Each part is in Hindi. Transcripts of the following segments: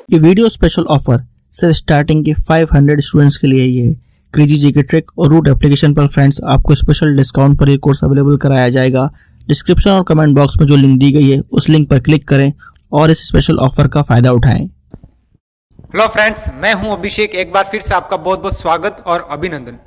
ये वीडियो स्पेशल ऑफर सिर्फ स्टार्टिंग के 500 स्टूडेंट्स के लिए ही है। क्रेजी जीके ट्रिक और रूट एप्लीकेशन पर फ्रेंड्स आपको स्पेशल डिस्काउंट पर ये कोर्स अवेलेबल कराया जाएगा। डिस्क्रिप्शन और कमेंट बॉक्स में जो लिंक दी गई है उस लिंक पर क्लिक करें और इस स्पेशल ऑफर का फायदा उठाएं। हेलो फ्रेंड्स, मैं हूं अभिषेक। एक बार फिर से आपका बहुत बहुत स्वागत और अभिनंदन।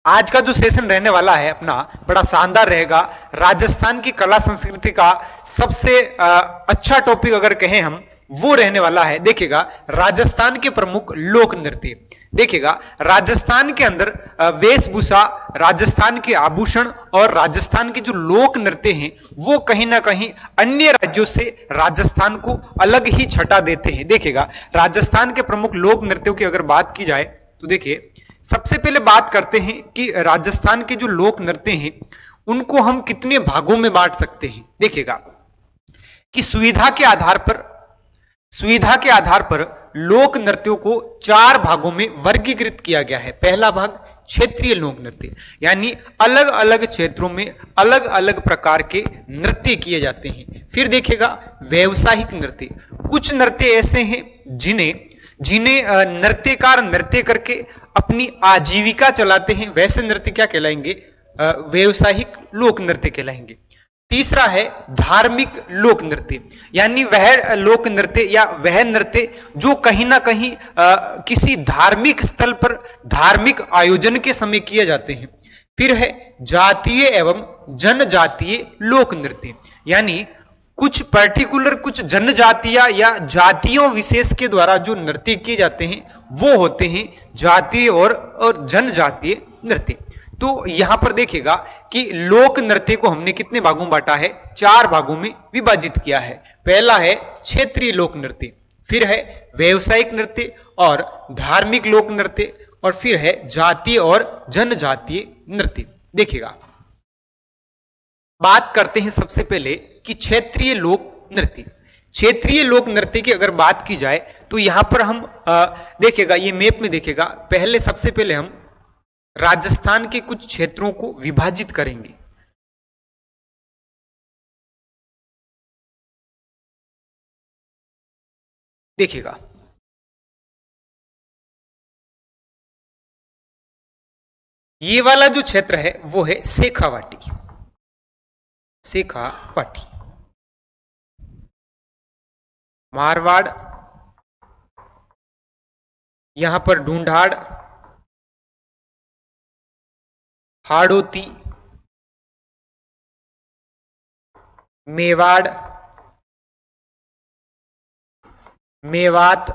आज का जो सेशन रहने वाला है अपना बड़ा शानदार रहेगा। राजस्थान की कला संस्कृति का सबसे अच्छा टॉपिक अगर कहें हम वो रहने वाला है। देखिएगा राजस्थान के प्रमुख लोक नृत्य। देखिएगा राजस्थान के अंदर वेशभूषा, राजस्थान के आभूषण और राजस्थान के जो लोक नृत्य हैं वो कहीं ना कहीं अन्य राज्यों से राजस्थान को अलग ही छटा देते हैं। देखिएगा राजस्थान के प्रमुख लोक नृत्यों की अगर बात की जाए तो देखिए सबसे पहले बात करते हैं कि राजस्थान के जो लोक नृत्य हैं उनको हम कितने भागों में बांट सकते हैं। देखिएगा कि सुविधा के आधार पर लोक नृत्यों को 4 भागों में वर्गीकृत किया गया है। पहला भाग क्षेत्रीय लोक नृत्य, यानी अलग अलग क्षेत्रों में अलग अलग प्रकार के नृत्य किए जाते हैं। फिर देखिएगा व्यावसायिक नृत्य। कुछ नृत्य ऐसे हैं जिन्हें नृत्यकार नृत्य करके अपनी आजीविका चलाते हैं, वैसे नृत्य क्या कहलाएंगे? व्यावसायिक लोक नृत्य कहलाएंगे। तीसरा है धार्मिक लोक नृत्य, यानी वह लोक नृत्य या वह नृत्य जो कहीं ना कहीं किसी धार्मिक स्थल पर धार्मिक आयोजन के समय किए जाते हैं। फिर है जातीय एवं जनजातीय लोक नृत्य, यानी कुछ पर्टिकुलर कुछ जनजातियां या जातियों विशेष के द्वारा जो नृत्य किए जाते हैं वो होते हैं जातीय और जनजातीय नृत्य। तो यहां पर देखिएगा कि लोक नृत्य को हमने कितने भागों में बांटा है? 4 भागों में विभाजित किया है। पहला है क्षेत्रीय लोक नृत्य, फिर है व्यावसायिक नृत्य और धार्मिक लोक नृत्य, और फिर है जातीय और जनजातीय नृत्य। देखिएगा बात करते हैं सबसे पहले कि क्षेत्रीय लोक नृत्य। क्षेत्रीय लोक नृत्य की अगर बात की जाए तो यहां पर हम देखिएगा ये मैप में देखिएगा पहले सबसे पहले हम राजस्थान के कुछ क्षेत्रों को विभाजित करेंगे। देखिएगा ये वाला जो क्षेत्र है वो है शेखावाटी। मारवाड़, यहां पर ढूंढाड़, हाड़ौती, मेवाड़, मेवात,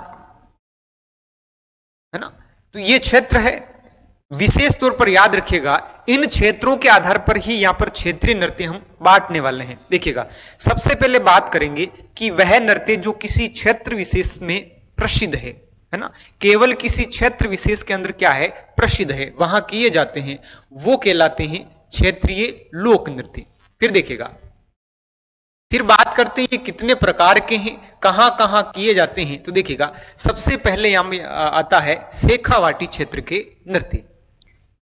है ना। तो ये क्षेत्र है। विशेष तौर पर याद रखिएगा इन क्षेत्रों के आधार पर ही यहां पर क्षेत्रीय नृत्य हम बांटने वाले हैं। देखिएगा सबसे पहले बात करेंगे कि वह नृत्य जो किसी क्षेत्र विशेष में प्रसिद्ध है ना, केवल किसी क्षेत्र विशेष के अंदर क्या है? प्रसिद्ध है, वहां किए जाते हैं, वो कहलाते हैं क्षेत्रीय लोक नृत्य। फिर देखिएगा फिर बात करते हैं कितने प्रकार के हैं, कहां कहां किए जाते हैं। तो देखिएगा सबसे पहले यहां में आता है शेखावाटी क्षेत्र के नृत्य,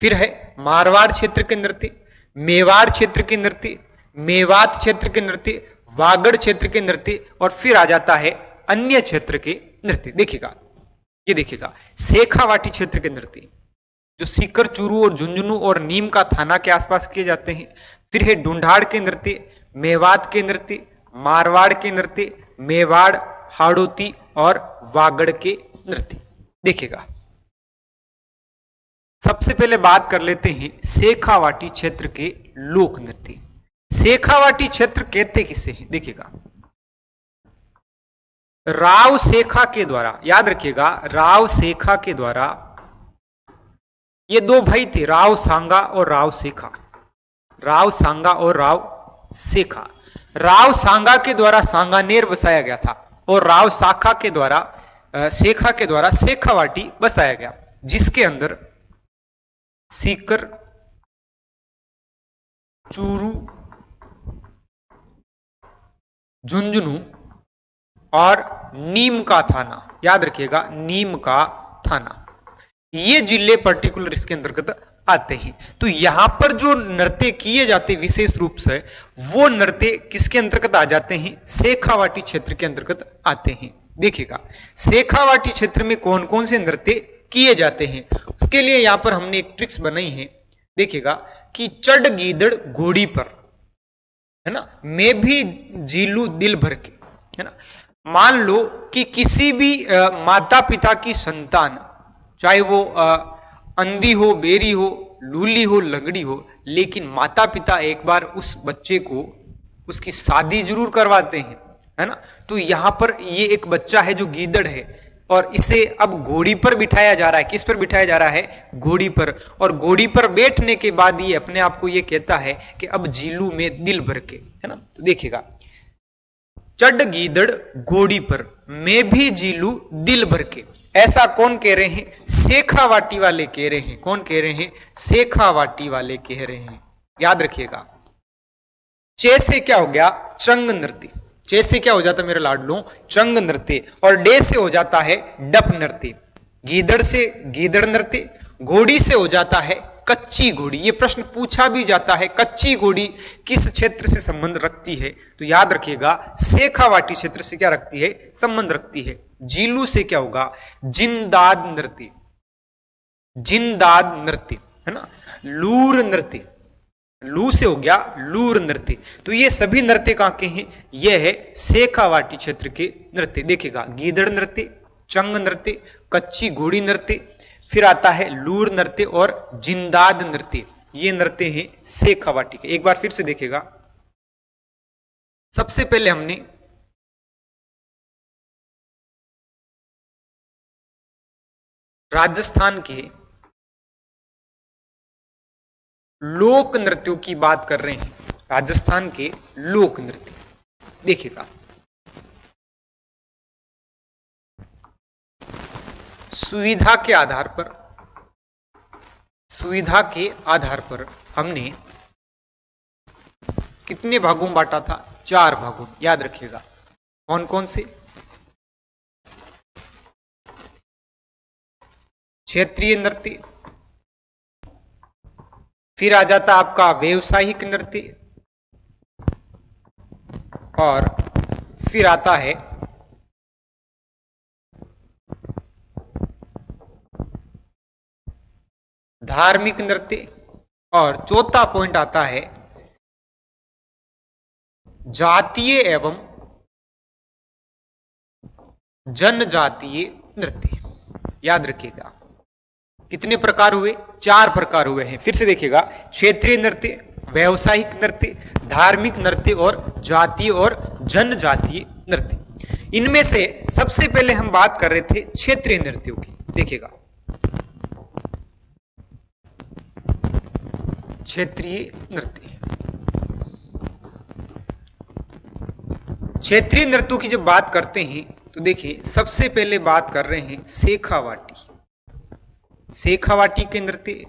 फिर है मारवाड़ क्षेत्र के नृत्य, मेवाड़ क्षेत्र के नृत्य, मेवात क्षेत्र के नृत्य, वागड़ क्षेत्र के नृत्य, और फिर आ जाता है अन्य क्षेत्र के नृत्य। देखिएगा ये देखिएगा शेखावाटी क्षेत्र के नृत्य जो सीकर, चूरू और झुंझुनू और नीम का थाना के आसपास किए जाते हैं। फिर है ढूंढाड़ के नृत्य, मेवात के नृत्य, मारवाड़ के नृत्य, मेवाड़, हाड़ौती और वागड़ के नृत्य। देखिएगा सबसे पहले बात कर लेते हैं शेखावाटी क्षेत्र के लोक नृत्य। शेखावाटी क्षेत्र कहते किसे हैं? देखिएगा राव शेखा के द्वारा, याद रखिएगा राव शेखा के द्वारा, ये 2 भाई थे राव सांगा और राव शेखा। राव सांगा और राव शेखा। राव सांगा के द्वारा सांगानेर बसाया गया था और राव शेखा के द्वारा शेखावाटी बसाया गया, जिसके अंदर सीकर, चूरू, झुंझुनू और नीम का थाना, याद रखिएगा नीम का थाना, ये जिले पर्टिकुलर इसके अंतर्गत आते हैं। तो यहां पर जो नृत्य किए जाते विशेष रूप से वो नृत्य किसके अंतर्गत आ जाते हैं? शेखावाटी क्षेत्र के अंतर्गत आते हैं। देखिएगा शेखावाटी क्षेत्र में कौन कौन से नृत्य किए जाते हैं, उसके लिए यहां पर हमने एक ट्रिक्स बनाई है। देखिएगा कि चढ़ गीदड़ घोड़ी पर, है ना, मैं भी जीलू दिल भर के, है ना। मान लो कि किसी भी माता पिता की संतान, चाहे वो अंधी हो, बेरी हो, लूली हो, लंगड़ी हो, लेकिन माता पिता एक बार उस बच्चे को उसकी शादी जरूर करवाते हैं, है ना। तो यहां पर ये एक बच्चा है जो गीदड़ है और इसे अब घोड़ी पर बिठाया जा रहा है। किस पर बिठाया जा रहा है? घोड़ी पर। और घोड़ी पर बैठने के बाद ये अपने आप को ये कहता है कि अब जीलू में दिल भर के, है ना। तो देखिएगा चढ़ गीदड़ घोड़ी पर, मैं भी जीलू दिल भर के, ऐसा कौन कह रहे हैं? शेखावाटी वाले कह रहे हैं। कौन कह रहे हैं? शेखावाटी वाले कह रहे हैं। याद रखिएगा। चे से क्या हो गया? चंग नृत्य। चे से क्या हो जाता है मेरे लाडलो? चंग नृत्य। और डे से हो जाता है डप नृत्य। गीदड़ से गीदड़ नृत्य। घोड़ी से हो जाता है कच्ची घोड़ी। ये प्रश्न पूछा भी जाता है, कच्ची घोड़ी किस क्षेत्र से संबंध रखती है? तो याद रखिएगा शेखावाटी क्षेत्र से क्या रखती है? संबंध रखती है। जीलू से क्या होगा? जिंदाद नृत्य। जिंदाद नृत्य, है ना। लूर नृत्य, लू से हो गया लूर नृत्य। तो ये सभी नृत्य कहां के हैं? ये है शेखावाटी क्षेत्र के नृत्य। देखिएगा गीदड़ नृत्य, चंग नृत्य, कच्ची घोड़ी नृत्य, फिर आता है लूर नृत्य और जिंदाद नृत्य। ये नृत्य हैं शेखावाटी के। एक बार फिर से देखिएगा। सबसे पहले हमने राजस्थान के लोक नृत्यों की बात कर रहे हैं। राजस्थान के लोक नृत्य देखिएगा। सुविधा के आधार पर हमने कितने भागों में बांटा था? 4 भागों। याद रखिएगा। कौन कौन से? क्षेत्रीय नृत्य, फिर आ जाता आपका व्यावसायिक नृत्य, और फिर आता है धार्मिक नृत्य, और चौथा पॉइंट आता है जातीय एवं जनजातीय नृत्य। याद रखिएगा कितने प्रकार हुए? 4 प्रकार हुए हैं। फिर से देखिएगा क्षेत्रीय नृत्य, व्यावसायिक नृत्य, धार्मिक नृत्य और जातीय और जनजातीय नृत्य। इनमें से सबसे पहले हम बात कर रहे थे क्षेत्रीय नृत्यों की। देखिएगा क्षेत्रीय नृत्य। क्षेत्रीय नृत्यों की जब बात करते हैं तो देखिए सबसे पहले बात कर रहे हैं शेखावाटी। शेखावाटी के नृत्य,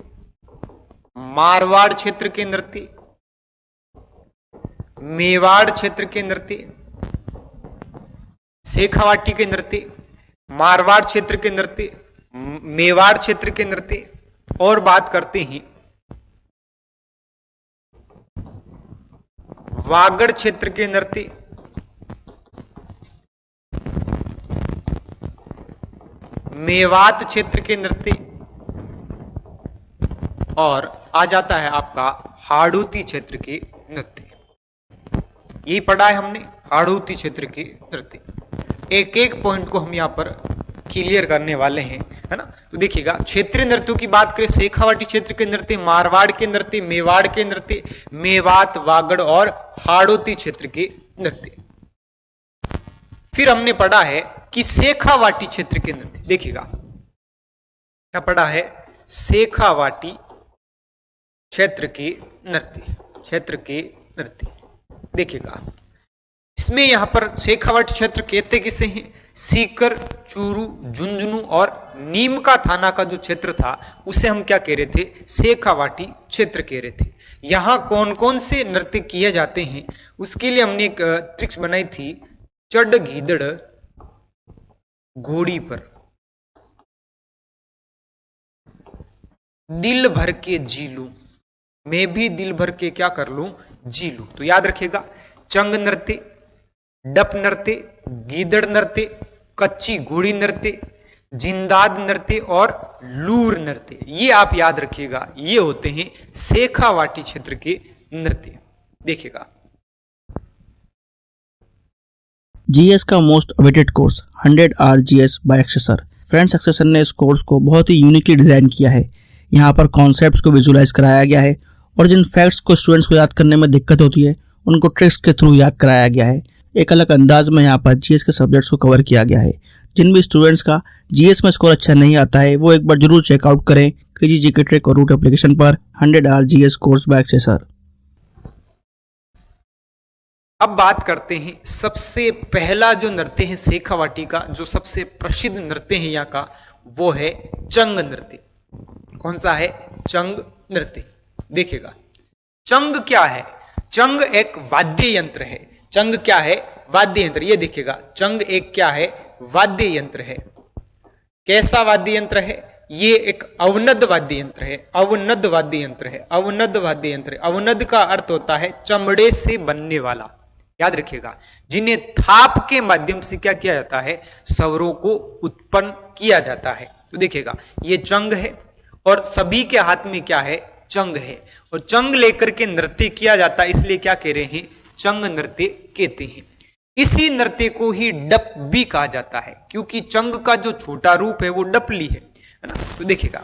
मारवाड़ क्षेत्र के नृत्य, मेवाड़ क्षेत्र के नृत्य, शेखावाटी के नृत्य, मारवाड़ क्षेत्र के नृत्य, मेवाड़ क्षेत्र के नृत्य, और बात करते हैं वागड़ क्षेत्र के नृत्य, मेवात क्षेत्र के नृत्य, और आ जाता है आपका हाड़ौती क्षेत्र के नृत्य। यही पढ़ा है हमने, हाड़ौती क्षेत्र के नृत्य। एक एक पॉइंट को हम यहां पर क्लियर करने वाले हैं, है ना। तो देखिएगा क्षेत्रीय नृत्यों की बात करें, शेखावाटी क्षेत्र के नृत्य, मारवाड़ के नृत्य, मेवाड़ के नृत्य, मेवात, वागड़ और हाड़ौती क्षेत्र के नृत्य। फिर हमने पढ़ा है कि शेखावाटी क्षेत्र के नृत्य। देखिएगा क्या पढ़ा है? शेखावाटी क्षेत्र के नृत्य, क्षेत्र के नृत्य। देखिएगा इसमें यहां पर शेखावाटी क्षेत्र कहते किसे हैं? सीकर, चूरू, झुंझुनू और नीम का थाना का जो क्षेत्र था उसे हम क्या कह रहे थे? शेखावाटी क्षेत्र कह रहे थे। यहां कौन कौन से नृत्य किए जाते हैं उसके लिए हमने एक ट्रिक्स बनाई थी। चढ़ गीदड़ घोड़ी पर, दिल भर के जी लूं, मैं भी दिल भर के क्या कर लूं? जी लूं। तो याद रखिएगा चंग नृत्य, डप नृत्य, गीदड़ नृत्य, कच्ची घोड़ी नृत्य, जिंदाद नृत्य और लूर नृत्य। ये आप याद रखिएगा, ये होते हैं शेखावाटी क्षेत्र के नृत्य। देखिएगा जीएस का most awaited course 100 hour GS by एक्सेसर। फ्रेंड्स, एक्सेसर ने इस कोर्स को बहुत ही यूनिकली डिजाइन किया है। यहाँ पर कॉन्सेप्ट्स को विजुलाइज कराया गया है और जिन फैक्ट्स को स्टूडेंट्स को याद करने में दिक्कत होती है उनको ट्रिक्स के थ्रू याद कराया गया है। एक अलग अंदाज में यहाँ पर जीएस के सब्जेक्ट्स को कवर किया गया है। जिन भी स्टूडेंट्स का जीएस में स्कोर अच्छा नहीं आता है वो एक बार जरूर चेकआउट करें क्रेजी जीके ट्रिक और रूट एप्लीकेशन पर 100 आवर जीएस कोर्स बाय एक्सेसर। अब बात करते हैं सबसे पहला जो नृत्य है शेखावाटी का, जो सबसे प्रसिद्ध नृत्य है यहाँ का, वो है चंग नृत्य। कौन सा है? चंग नृत्य। देखिएगा चंग क्या है? चंग एक वाद्य यंत्र है। चंग क्या है? वाद्य यंत्र। ये देखिएगा चंग एक क्या है? वाद्य यंत्र है। कैसा वाद्य यंत्र है? ये एक अवनद वाद्य यंत्र है। अवनद वाद्य यंत्र है। अवनद वाद्य यंत्र। अवनद का अर्थ होता है चमड़े से बनने वाला। याद रखिएगा, जिन्हें थाप के माध्यम से क्या किया जाता है? स्वरों को उत्पन्न किया जाता है। तो देखिएगा ये चंग है और सभी के हाथ में क्या है? चंग है। और चंग लेकर के नृत्य किया जाता है, इसलिए क्या कह रहे हैं? चंग नृत्य कहते हैं। इसी नृत्य को ही डप भी कहा जाता है, क्योंकि चंग का जो छोटा रूप है वो डपली है ना। तो देखिएगा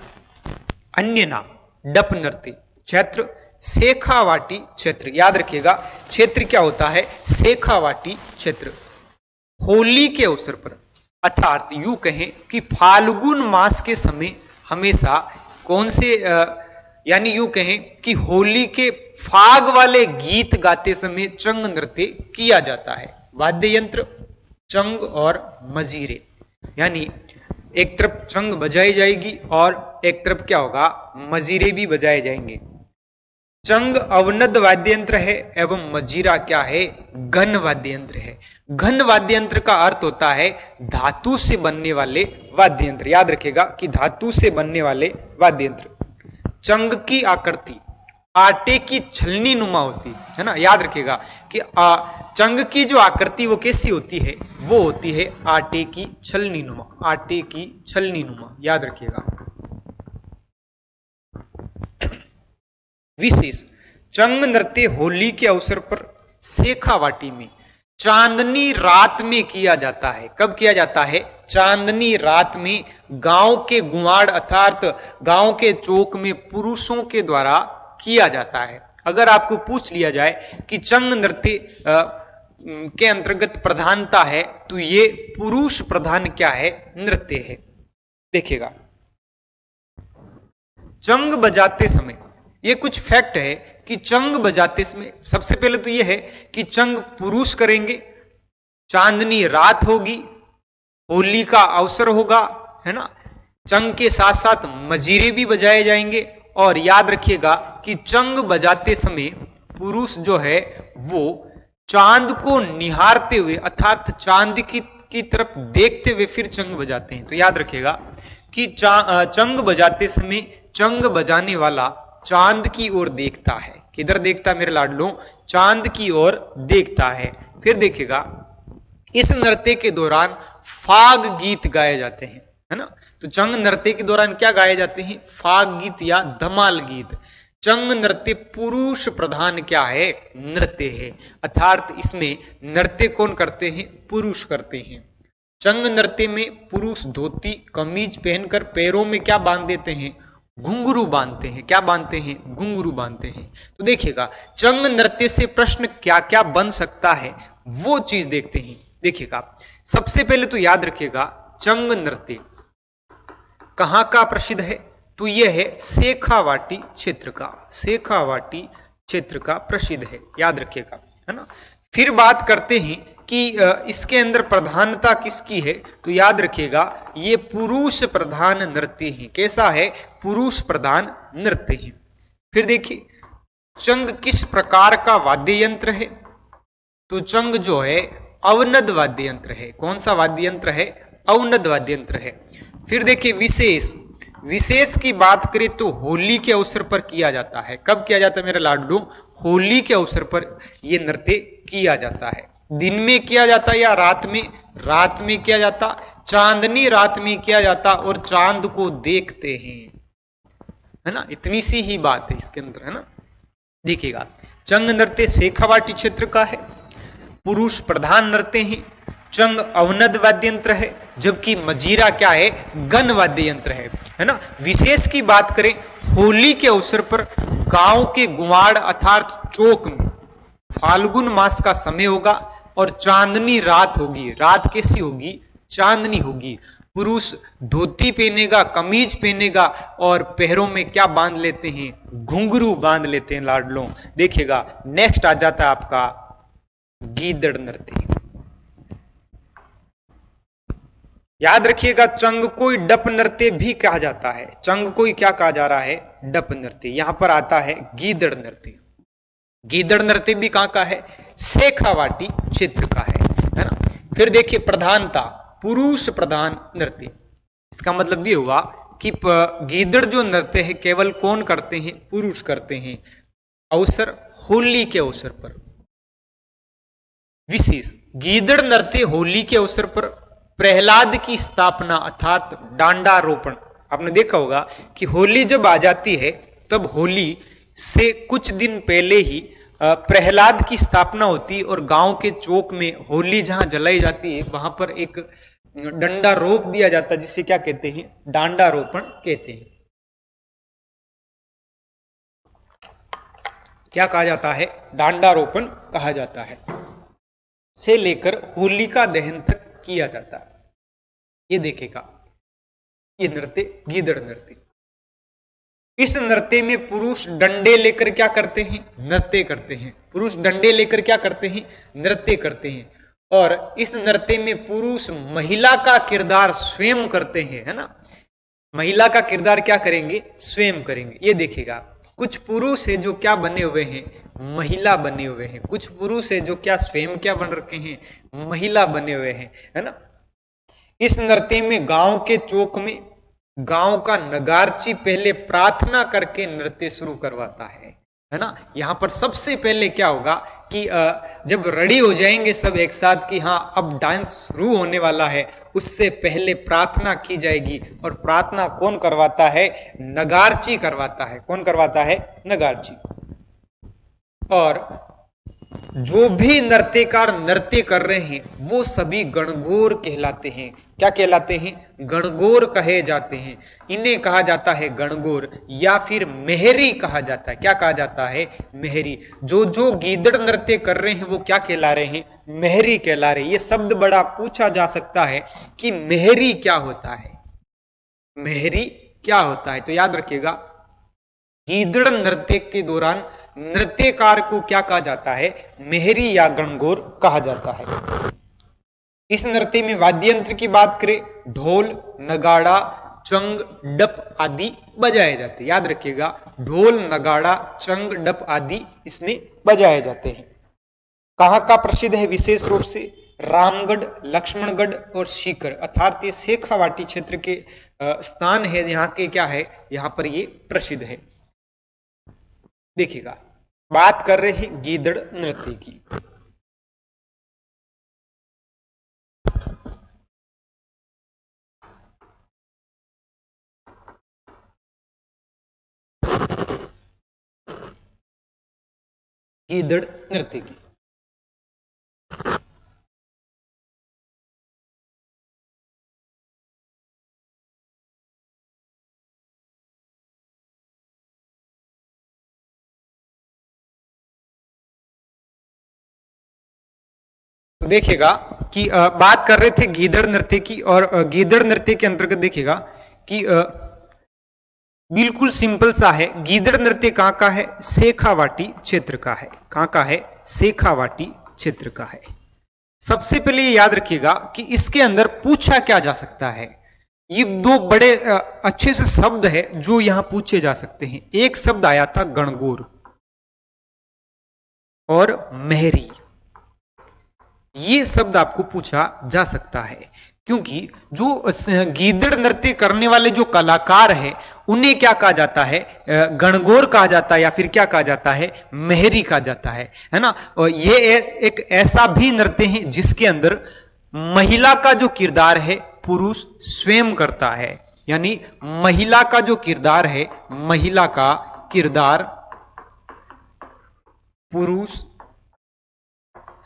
अन्य नाम डप नृत्य। क्षेत्र शेखावाटी क्षेत्र। याद रखिएगा क्षेत्र क्या होता है? शेखावाटी क्षेत्र। होली के अवसर पर, अर्थात यूं कहें कि फाल्गुन मास के समय हमेशा कौन से यानी यूं कहें कि होली के फाग वाले गीत गाते समय चंग नृत्य किया जाता है। वाद्य यंत्र चंग और मजीरे, यानी एक तरफ चंग बजाई जाएगी और एक तरफ क्या होगा? मजीरे भी बजाए जाएंगे। चंग अवनद वाद्य यंत्र है एवं मजीरा क्या है? घन वाद्य यंत्र है। घन वाद्य यंत्र का अर्थ होता है धातु से बनने वाले वाद्य यंत्र। याद रखिएगा कि धातु से बनने वाले वाद्य यंत्र। चंग की आकृति आटे की छलनी नुमा होती है ना। याद रखिएगा कि चंग की जो आकृति वो कैसी होती है? वो होती है आटे की छलनी नुमा। आटे की छलनी नुमा, याद रखिएगा। विशेष चंग नृत्य होली के अवसर पर शेखावाटी में चांदनी रात में किया जाता है। कब किया जाता है? चांदनी रात में गांव के गुआड़ अर्थात गांव के चौक में पुरुषों के द्वारा किया जाता है। अगर आपको पूछ लिया जाए कि चंग नृत्य के अंतर्गत प्रधानता है तो ये पुरुष प्रधान क्या है? नृत्य है। देखिएगा चंग बजाते समय ये कुछ फैक्ट है कि चंग बजाते समय सबसे पहले तो ये है कि चंग पुरुष करेंगे, चांदनी रात होगी, होली का अवसर होगा, है ना। चंग के साथ साथ मजीरे भी बजाए जाएंगे। और याद रखिएगा कि चंग बजाते समय पुरुष जो है वो चांद को निहारते हुए अर्थात चांद की तरफ देखते हुए फिर चंग बजाते हैं। तो याद रखिएगा कि चंग बजाते समय चंग बजाने वाला चांद की ओर देखता है। किधर देखता है मेरे लाडलों? चांद की ओर देखता है। फिर देखिएगा इस नृत्य के दौरान फाग गीत गाए जाते हैं, है ना। तो चंग नृत्य के दौरान क्या गाए जाते हैं? फाग गीत या धमाल गीत। चंग नृत्य पुरुष प्रधान क्या है? नृत्य है। अर्थात इसमें नृत्य कौन करते हैं? पुरुष करते हैं। चंग नृत्य में पुरुष धोती कमीज पहनकर पैरों में क्या बांध देते हैं? घुंघरू बांधते हैं। क्या बांधते हैं? घुंघरू बांधते हैं। तो देखिएगा चंग नृत्य से प्रश्न क्या क्या बन सकता है वो चीज देखते हैं। देखिएगा सबसे पहले तो याद रखिएगा चंग नृत्य कहां का प्रसिद्ध है? तो यह है शेखावाटी क्षेत्र का। शेखावाटी क्षेत्र का प्रसिद्ध है, याद रखिएगा, है ना। फिर बात करते हैं कि इसके अंदर प्रधानता किसकी है? तो याद रखिएगा ये पुरुष प्रधान नृत्य है। कैसा है? पुरुष प्रधान नृत्य है। फिर देखिए चंग किस प्रकार का वाद्य यंत्र है? तो चंग जो है अवनद वाद्य यंत्र है। कौन सा वाद्य यंत्र है? अवनद वाद्य यंत्र है। फिर देखिए विशेष की बात करें तो होली के अवसर पर किया जाता है। कब किया जाता है मेरे लाडलू? होली के अवसर पर यह नृत्य किया जाता है। दिन में किया जाता या रात में? रात में किया जाता। चांदनी रात में किया जाता और चांद को देखते हैं, है ना। इतनी सी ही बात है इसके अंदर, है ना। देखिएगा, चंग नृत्य शेखावाटी क्षेत्र का है, पुरुष प्रधान नृत्य है। चंग अवनद वाद्य यंत्र है, जबकि मजीरा क्या है? गण वाद्य यंत्र है ना। विशेष की बात करें, होली के अवसर पर गांव के गुवाड़ अर्थात चौक में फाल्गुन मास का समय होगा और चांदनी रात होगी। रात कैसी होगी? चांदनी होगी। पुरुष धोती पहनेगा, कमीज पहनेगा और पैरों में क्या बांध लेते हैं? घुंघरू बांध लेते हैं लाडलों। देखिएगा, नेक्स्ट आ जाता है आपका गीदड़ नृत्य। याद रखिएगा, चंग कोई डप नृत्य भी कहा जाता है। चंग कोई क्या कहा जा रहा है? डप नृत्य। यहां पर आता है गीदड़ नृत्य। गीदड़ नृत्य भी कहां का है? शेखावाटी क्षेत्र का है ना। फिर देखिए, प्रधानता, पुरुष प्रधान नृत्य। इसका मतलब ये हुआ कि गीदड़ जो नृत्य है केवल कौन करते हैं? पुरुष करते हैं। अवसर होली के अवसर पर विशेष गीदड़ नृत्य होली के अवसर पर प्रहलाद की स्थापना अर्थात डांडारोपण। आपने देखा होगा कि होली जब आ जाती है तब होली से कुछ दिन पहले ही प्रहलाद की स्थापना होती और गांव के चौक में होली जहां जलाई जाती है वहां पर एक डंडा रोप दिया जाता है, जिसे क्या कहते हैं? डांडारोपण कहते हैं। क्या कहा जाता है? डांडारोपण कहा जाता है। से लेकर होलिका दहन तक किया जाता है। ये देखेगा, ये नृत्य गीदड़ नृत्य। इस नृत्य में पुरुष डंडे लेकर क्या करते हैं? नृत्य करते हैं। पुरुष डंडे लेकर क्या करते हैं? नृत्य करते हैं। और इस नृत्य में पुरुष महिला का किरदार स्वयं करते हैं, है ना। महिला का किरदार क्या करेंगे? स्वयं करेंगे। ये देखिएगा, कुछ पुरुष है जो क्या बने हुए हैं? महिला बने हुए हैं। कुछ पुरुष है जो क्या स्वयं क्या बन रखे हैं? महिला बने हुए हैं, है ना। इस नृत्य में गांव के चौक में गांव का नगारची पहले प्रार्थना करके नृत्य शुरू करवाता है ना। यहां पर सबसे पहले क्या होगा कि जब रेडी हो जाएंगे सब एक साथ कि हाँ अब डांस शुरू होने वाला है, उससे पहले प्रार्थना की जाएगी। और प्रार्थना कौन करवाता है? नगारची करवाता है। कौन करवाता है? नगारची। और जो भी नृत्यकार नृत्य कर रहे हैं वो सभी गणगौर कहलाते हैं। क्या कहलाते हैं? गणगौर कहे जाते हैं। इन्हें कहा जाता है गणगौर या फिर मेहरी कहा जाता है। क्या कहा जाता है? मेहरी। जो गीदड़ नृत्य कर रहे हैं वो क्या कहला रहे हैं? मेहरी कहला रहे हैं। ये शब्द बड़ा पूछा जा सकता है कि मेहरी क्या होता है? मेहरी क्या होता है? तो याद रखिएगा, गीदड़ नृत्य के दौरान नृत्यकार को क्या कहा जाता है? मेहरी या गणगौर कहा जाता है। इस नृत्य में वाद्य यंत्र की बात करें, ढोल, नगाड़ा, चंग, डप आदि बजाए जाते हैं। याद रखिएगा, ढोल, नगाड़ा, चंग, डप आदि इसमें बजाए जाते हैं। कहां का प्रसिद्ध है? विशेष रूप से रामगढ़, लक्ष्मणगढ़ और सीकर अर्थात ये शेखावाटी क्षेत्र के स्थान है। यहाँ के क्या है? यहाँ पर ये प्रसिद्ध है। देखिएगा, बात कर रहे हैं गीदड़ नृत्य की। गीदड़ नृत्य की तो देखिएगा कि बात कर रहे थे गीदड़ नृत्य की। और गीदड़ नृत्य के अंतर्गत देखिएगा कि बिल्कुल सिंपल सा है। गीदड़ नृत्य कहां का है? शेखावाटी क्षेत्र का है। कहां का है? शेखावाटी क्षेत्र का है। सबसे पहले याद रखिएगा कि इसके अंदर पूछा क्या जा सकता है। ये दो बड़े अच्छे से शब्द है जो यहां पूछे जा सकते हैं। एक शब्द आया था गणगौर और मेहरी। ये शब्द आपको पूछा जा सकता है क्योंकि जो गीदड़ नृत्य करने वाले जो कलाकार हैं उन्हें क्या कहा जाता है, गणगौर कहा जाता है या फिर क्या कहा जाता है, मेहरी कहा जाता है ना। और ये एक ऐसा भी नृत्य है जिसके अंदर महिला का जो किरदार है पुरुष स्वयं करता है, यानी महिला का जो किरदार है, महिला का किरदार पुरुष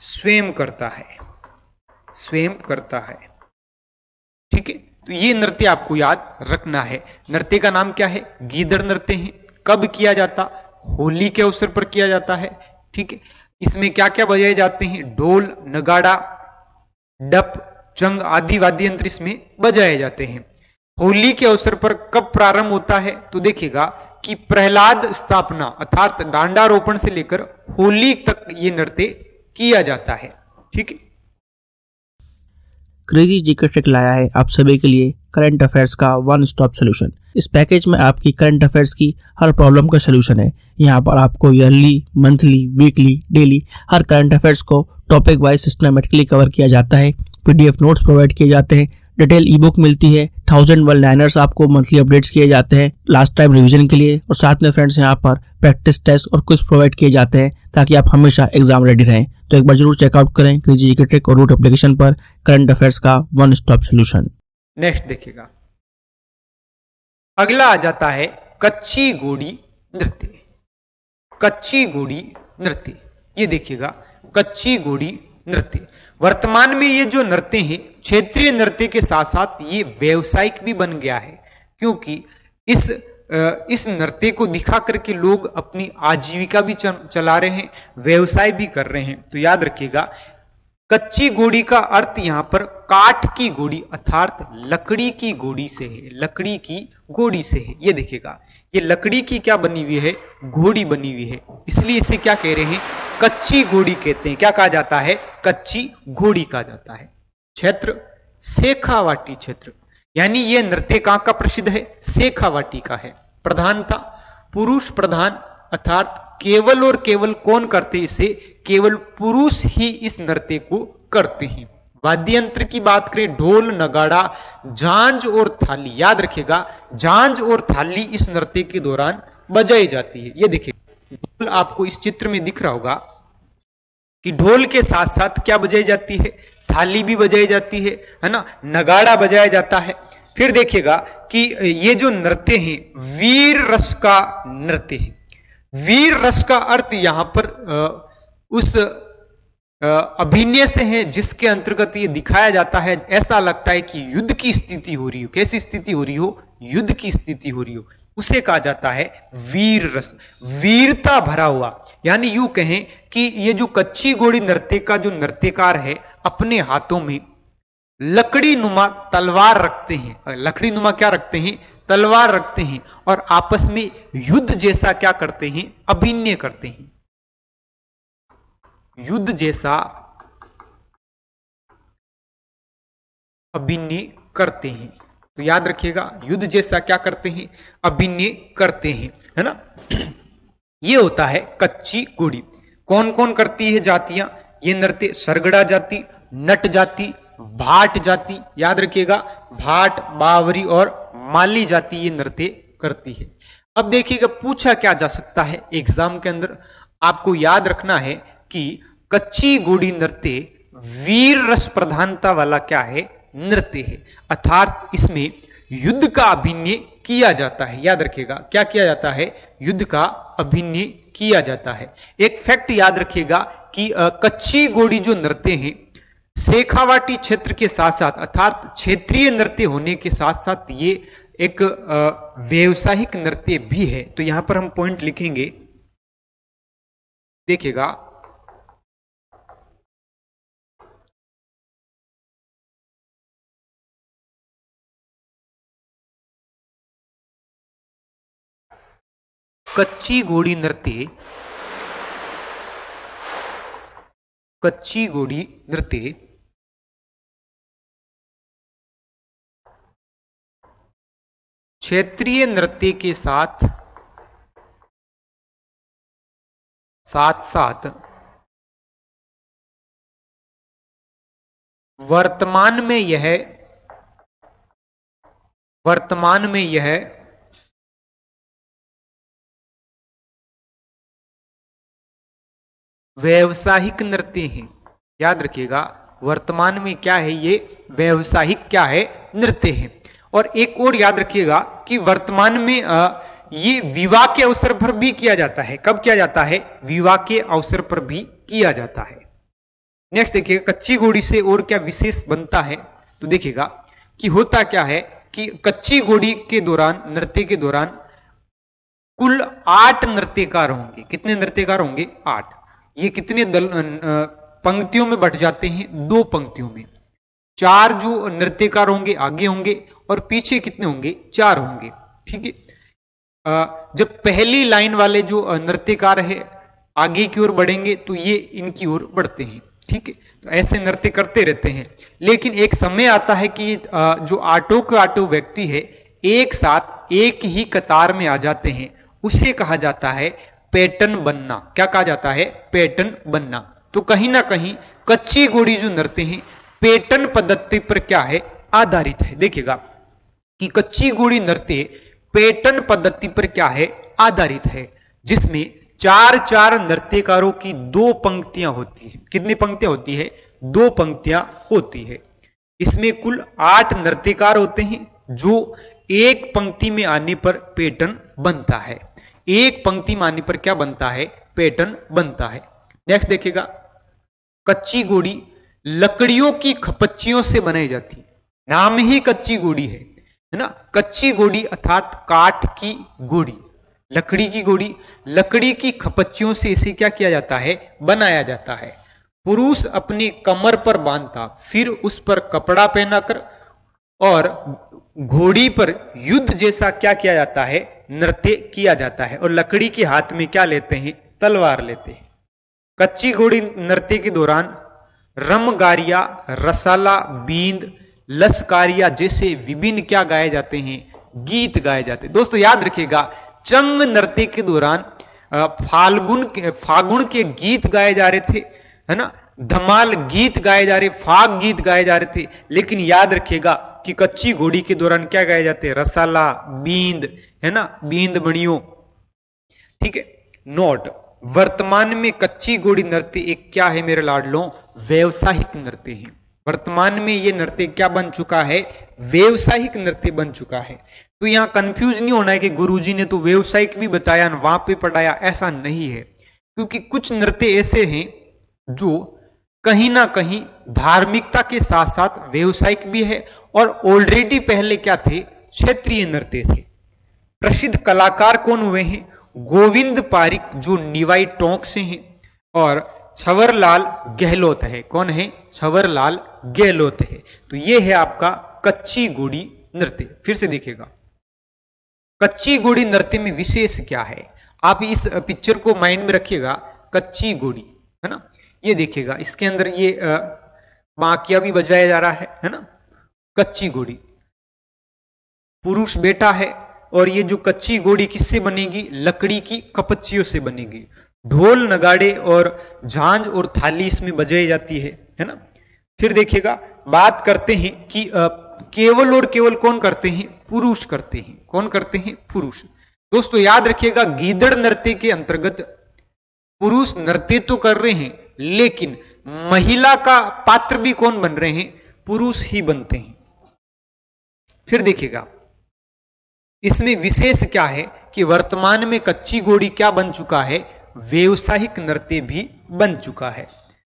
स्वयं करता है, स्वयं करता है। ठीक है, तो ये नृत्य आपको याद रखना है। नृत्य का नाम क्या है, गीदड़ नृत्य है। कब किया जाता, होली के अवसर पर किया जाता है। ठीक है, इसमें क्या क्या बजाए जाते हैं, ढोल, नगाड़ा, डप, चंग आदि वाद्य यंत्र इसमें बजाए जाते हैं। होली के अवसर पर कब प्रारंभ होता है, तो देखिएगा कि प्रहलाद स्थापना अर्थात डांडारोपण से लेकर होली तक ये नृत्य किया जाता है। ठीक है, क्रेजी जीके ट्रिक लाया है आप सभी के लिए करंट अफेयर्स का वन स्टॉप सोल्यूशन। इस पैकेज में आपकी करंट अफेयर्स की हर प्रॉब्लम का सोल्यूशन है। यहाँ पर आपको ईयरली, मंथली, वीकली, डेली हर करंट अफेयर्स को टॉपिक वाइज सिस्टमेटिकली कवर किया जाता है। पीडीएफ नोट्स प्रोवाइड किए जाते हैं, डिटेल ई बुक मिलती है, 1000 वर्ड लाइनर्स आपको मंथली अपडेट्स किए जाते हैं लास्ट टाइम रिवीजन के लिए, और साथ में फ्रेंड्स यहाँ पर प्रैक्टिस टेस्ट और क्विज प्रोवाइड किए जाते हैं ताकि आप हमेशा एग्जाम रेडी रहें। तो एक बार जरूर चेकआउट करें क्रेजी जीके ट्रिक और रूट एप्लीकेशन पर करंट अफेयर्स का वन स्टॉप सोल्यूशन। नेक्स्ट देखिएगा, अगला आ जाता है कच्ची घोड़ी नृत्य। कच्ची घोड़ी नृत्य, ये देखिएगा कच्ची घोड़ी नृत्य। वर्तमान में ये जो नृत्य है क्षेत्रीय नृत्य के साथ साथ ये व्यावसायिक भी बन गया है, क्योंकि इस नृत्य को दिखा करके लोग अपनी आजीविका भी चला रहे हैं, व्यवसाय भी कर रहे हैं। तो याद रखिएगा कच्ची घोड़ी का अर्थ यहां पर काठ की घोड़ी अर्थात लकड़ी की घोड़ी से है, लकड़ी की घोड़ी से है। ये देखिएगा ये लकड़ी की क्या बनी हुई है, घोड़ी बनी हुई है, इसलिए इसे क्या कह रहे हैं, कच्ची घोड़ी कहते हैं। क्या कहा जाता है, कच्ची घोड़ी कहा जाता है। क्षेत्र शेखावाटी क्षेत्र, यानी यह नृत्य कहां का प्रसिद्ध है, शेखावाटी का है। प्रधानता पुरुष प्रधान अर्थात केवल और केवल कौन करते इसे, केवल पुरुष ही इस नृत्य को करते हैं। वाद्य यंत्र की बात करें, ढोल, नगाड़ा, झांझ और थाली। याद रखिएगा झांझ और थाली इस नृत्य के दौरान बजाई जाती है। ये देखिए ढोल आपको इस चित्र में दिख रहा होगा कि ढोल के साथ साथ क्या बजाई जाती है, थाली भी बजाई जाती है ना, नगाड़ा बजाया जाता है। फिर देखिएगा कि ये जो नृत्य है वीर रस का नृत्य है। वीर रस का अर्थ यहां पर उस अभिनय से है जिसके अंतर्गत ये दिखाया जाता है, ऐसा लगता है कि युद्ध की स्थिति हो रही हो। कैसी स्थिति हो रही हो, युद्ध की स्थिति हो रही हो, उसे कहा जाता है वीर रस, वीरता भरा हुआ। यानी यूं कहें कि ये जो कच्ची घोड़ी नृत्य का जो नृत्यकार है अपने हाथों में लकड़ी नुमा तलवार रखते हैं। लकड़ी नुमा क्या रखते हैं, तलवार रखते हैं, और आपस में युद्ध जैसा क्या करते हैं, अभिनय करते हैं। युद्ध जैसा अभिनय करते हैं। तो याद रखिएगा युद्ध जैसा क्या करते हैं, अभिनय करते हैं, है ना। ये होता है कच्ची घोड़ी। कौन कौन करती है जातियां ये नृत्य, सरगड़ा जाति, नट जाति, भाट जाति। याद रखिएगा भाट, बावरी और माली जाति ये नृत्य करती है। अब देखिएगा पूछा क्या जा सकता है एग्जाम के अंदर, आपको याद रखना है कि कच्ची घोड़ी नृत्य वीर रस प्रधानता वाला क्या है, नृत्य है, अर्थात इसमें युद्ध का अभिनय किया जाता है। याद रखिएगा क्या किया जाता है, युद्ध का अभिनय किया जाता है। एक फैक्ट याद रखिएगा कि कच्ची घोड़ी जो नृत्य है शेखावाटी क्षेत्र के साथ साथ अर्थात क्षेत्रीय नृत्य होने के साथ साथ ये एक व्यावसायिक नृत्य भी है। तो यहां पर हम पॉइंट लिखेंगे, देखिएगा कच्ची घोड़ी नृत्य, कच्ची घोड़ी नृत्य क्षेत्रीय नृत्य के साथ साथ वर्तमान में यह वर्तमान में यह व्यावसायिक नृत्य है। याद रखिएगा, वर्तमान में क्या है, ये व्यावसायिक क्या है, नृत्य है। और एक और याद रखिएगा कि वर्तमान में ये विवाह के अवसर पर भी किया जाता है। कब किया जाता है? विवाह के अवसर पर भी किया जाता है। नेक्स्ट देखिएगा, कच्ची घोड़ी से और क्या विशेष बनता है। तो देखिएगा कि होता क्या है कि कच्ची घोड़ी के दौरान, नृत्य के दौरान कुल 8 नृत्यकार होंगे। कितने नृत्यकार होंगे? 8। ये कितने पंक्तियों में बट जाते हैं? 2 पंक्तियों में। 4 जो नृत्यकार होंगे आगे होंगे और पीछे कितने होंगे? 4 होंगे। ठीक है। जब पहली लाइन वाले जो नृत्यकार है आगे की ओर बढ़ेंगे तो ये इनकी ओर बढ़ते हैं। ठीक है। तो ऐसे नृत्य करते रहते हैं। लेकिन एक समय आता है कि जो आटो के आटो व्यक्ति है एक साथ एक ही कतार में आ जाते हैं। उसे कहा जाता है पैटर्न बनना। क्या कहा जाता है? पैटर्न बनना। तो कहीं ना कहीं कच्ची घोड़ी जो नृत्य है पैटर्न पद्धति पर क्या है? आधारित है। देखिएगा कि कच्ची घोड़ी नृत्य पैटर्न पद्धति पर क्या है? आधारित है, जिसमें 4-4 नृत्यकारों की 2 पंक्तियां होती है। कितनी पंक्तियां होती है? 2 पंक्तियां होती है। इसमें कुल 8 नृत्यकार होते हैं, जो एक पंक्ति में आने पर पैटर्न बनता है। एक पंक्ति में आने पर क्या बनता है? पैटर्न बनता है। नेक्स्ट देखिएगा, कच्ची घोड़ी लकड़ियों की खपच्चियों से बनाई जाती है। नाम ही कच्ची घोड़ी है ना। कच्ची घोड़ी अर्थात काठ की घोड़ी, लकड़ी की घोड़ी, लकड़ी की खपच्चियों से इसे क्या किया जाता है? बनाया जाता है। पुरुष अपनी कमर पर बांधता, फिर उस पर कपड़ा पहनाकर और घोड़ी पर युद्ध जैसा क्या किया जाता है? नृत्य किया जाता है। और लकड़ी के हाथ में क्या लेते हैं? तलवार लेते हैं। कच्ची घोड़ी नृत्य के दौरान रमगारिया, रसाला, बींद, लसकारिया जैसे विभिन्न क्या गाए जाते हैं? गीत गाए जाते हैं। दोस्तों याद रखिएगा, चंग नृत्य के दौरान फागुन के गीत गाए जा रहे थे, है ना। धमाल गीत गाए जा रहे, फाग गीत गाए जा रहे थे। लेकिन याद रखिएगा कि कच्ची घोड़ी के दौरान क्या गाए जाते हैं? रसाला, बींद, है ना, बींद बणियों। ठीक है। नोट, वर्तमान में कच्ची घोड़ी नृत्य एक क्या है मेरे लाडलों? व्यावसायिक नृत्य है। वर्तमान में ये नृत्य क्या बन चुका है? व्यावसायिक नृत्य बन चुका है। तो यहां कंफ्यूज नहीं होना है कि गुरुजी ने तो व्यावसायिक भी बताया, वहां पे पढ़ाया, ऐसा नहीं है। क्योंकि कुछ नृत्य ऐसे हैं जो कहीं ना कहीं धार्मिकता के साथ साथ व्यावसायिक भी है और ऑलरेडी पहले क्या थे? क्षेत्रीय नृत्य थे। प्रसिद्ध कलाकार कौन हुए हैं? गोविंद पारिक जो निवाई टोंक से हैं, और छवरलाल गहलोत है। कौन है? छवरलाल गहलोत है। तो ये है आपका कच्ची घोड़ी नृत्य। फिर से देखिएगा, कच्ची घोड़ी नृत्य में विशेष क्या है? आप इस पिक्चर को माइंड में रखिएगा। कच्ची घोड़ी, है ना। ये देखिएगा, इसके अंदर ये बांकिया भी बजाया जा रहा है ना। कच्ची घोड़ी, पुरुष बैठा है और ये जो कच्ची घोड़ी किससे बनेगी? लकड़ी की कपच्चियों से बनेगी। ढोल, नगाड़े और झांझ और थाली इसमें बजाई जाती है ना। फिर देखिएगा, बात करते हैं कि केवल और केवल कौन करते हैं? पुरुष करते हैं। कौन करते हैं? पुरुष। दोस्तों याद रखिएगा, गीदड़ नृत्य के अंतर्गत पुरुष नृत्य तो कर रहे हैं, लेकिन महिला का पात्र भी कौन बन रहे हैं? पुरुष ही बनते हैं। फिर देखिएगा, इसमें विशेष क्या है कि वर्तमान में कच्ची घोड़ी क्या बन चुका है? व्यावसायिक नृत्य भी बन चुका है।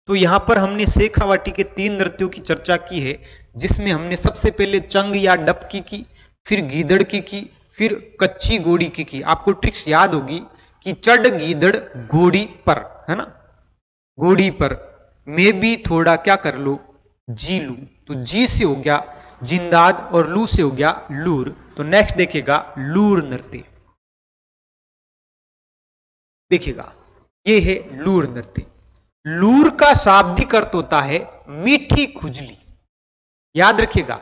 तो यहां पर हमने शेखावाटी के 3 नृत्यों की चर्चा की है, जिसमें हमने सबसे पहले चंग या डपकी की, फिर गीदड़ की, फिर कच्ची घोड़ी की। आपको ट्रिक्स याद होगी कि चढ़ गीदड़ घोड़ी पर, है ना। घोड़ी पर मैं भी थोड़ा क्या कर लो? जी लू। तो जी से हो गया जिंदाद और लू से हो गया लूर। तो नेक्स्ट देखिएगा, लूर नृत्य। देखिएगा, ये है लूर नृत्य। लूर का शाब्दिक अर्थ होता है मीठी खुजली। याद रखिएगा,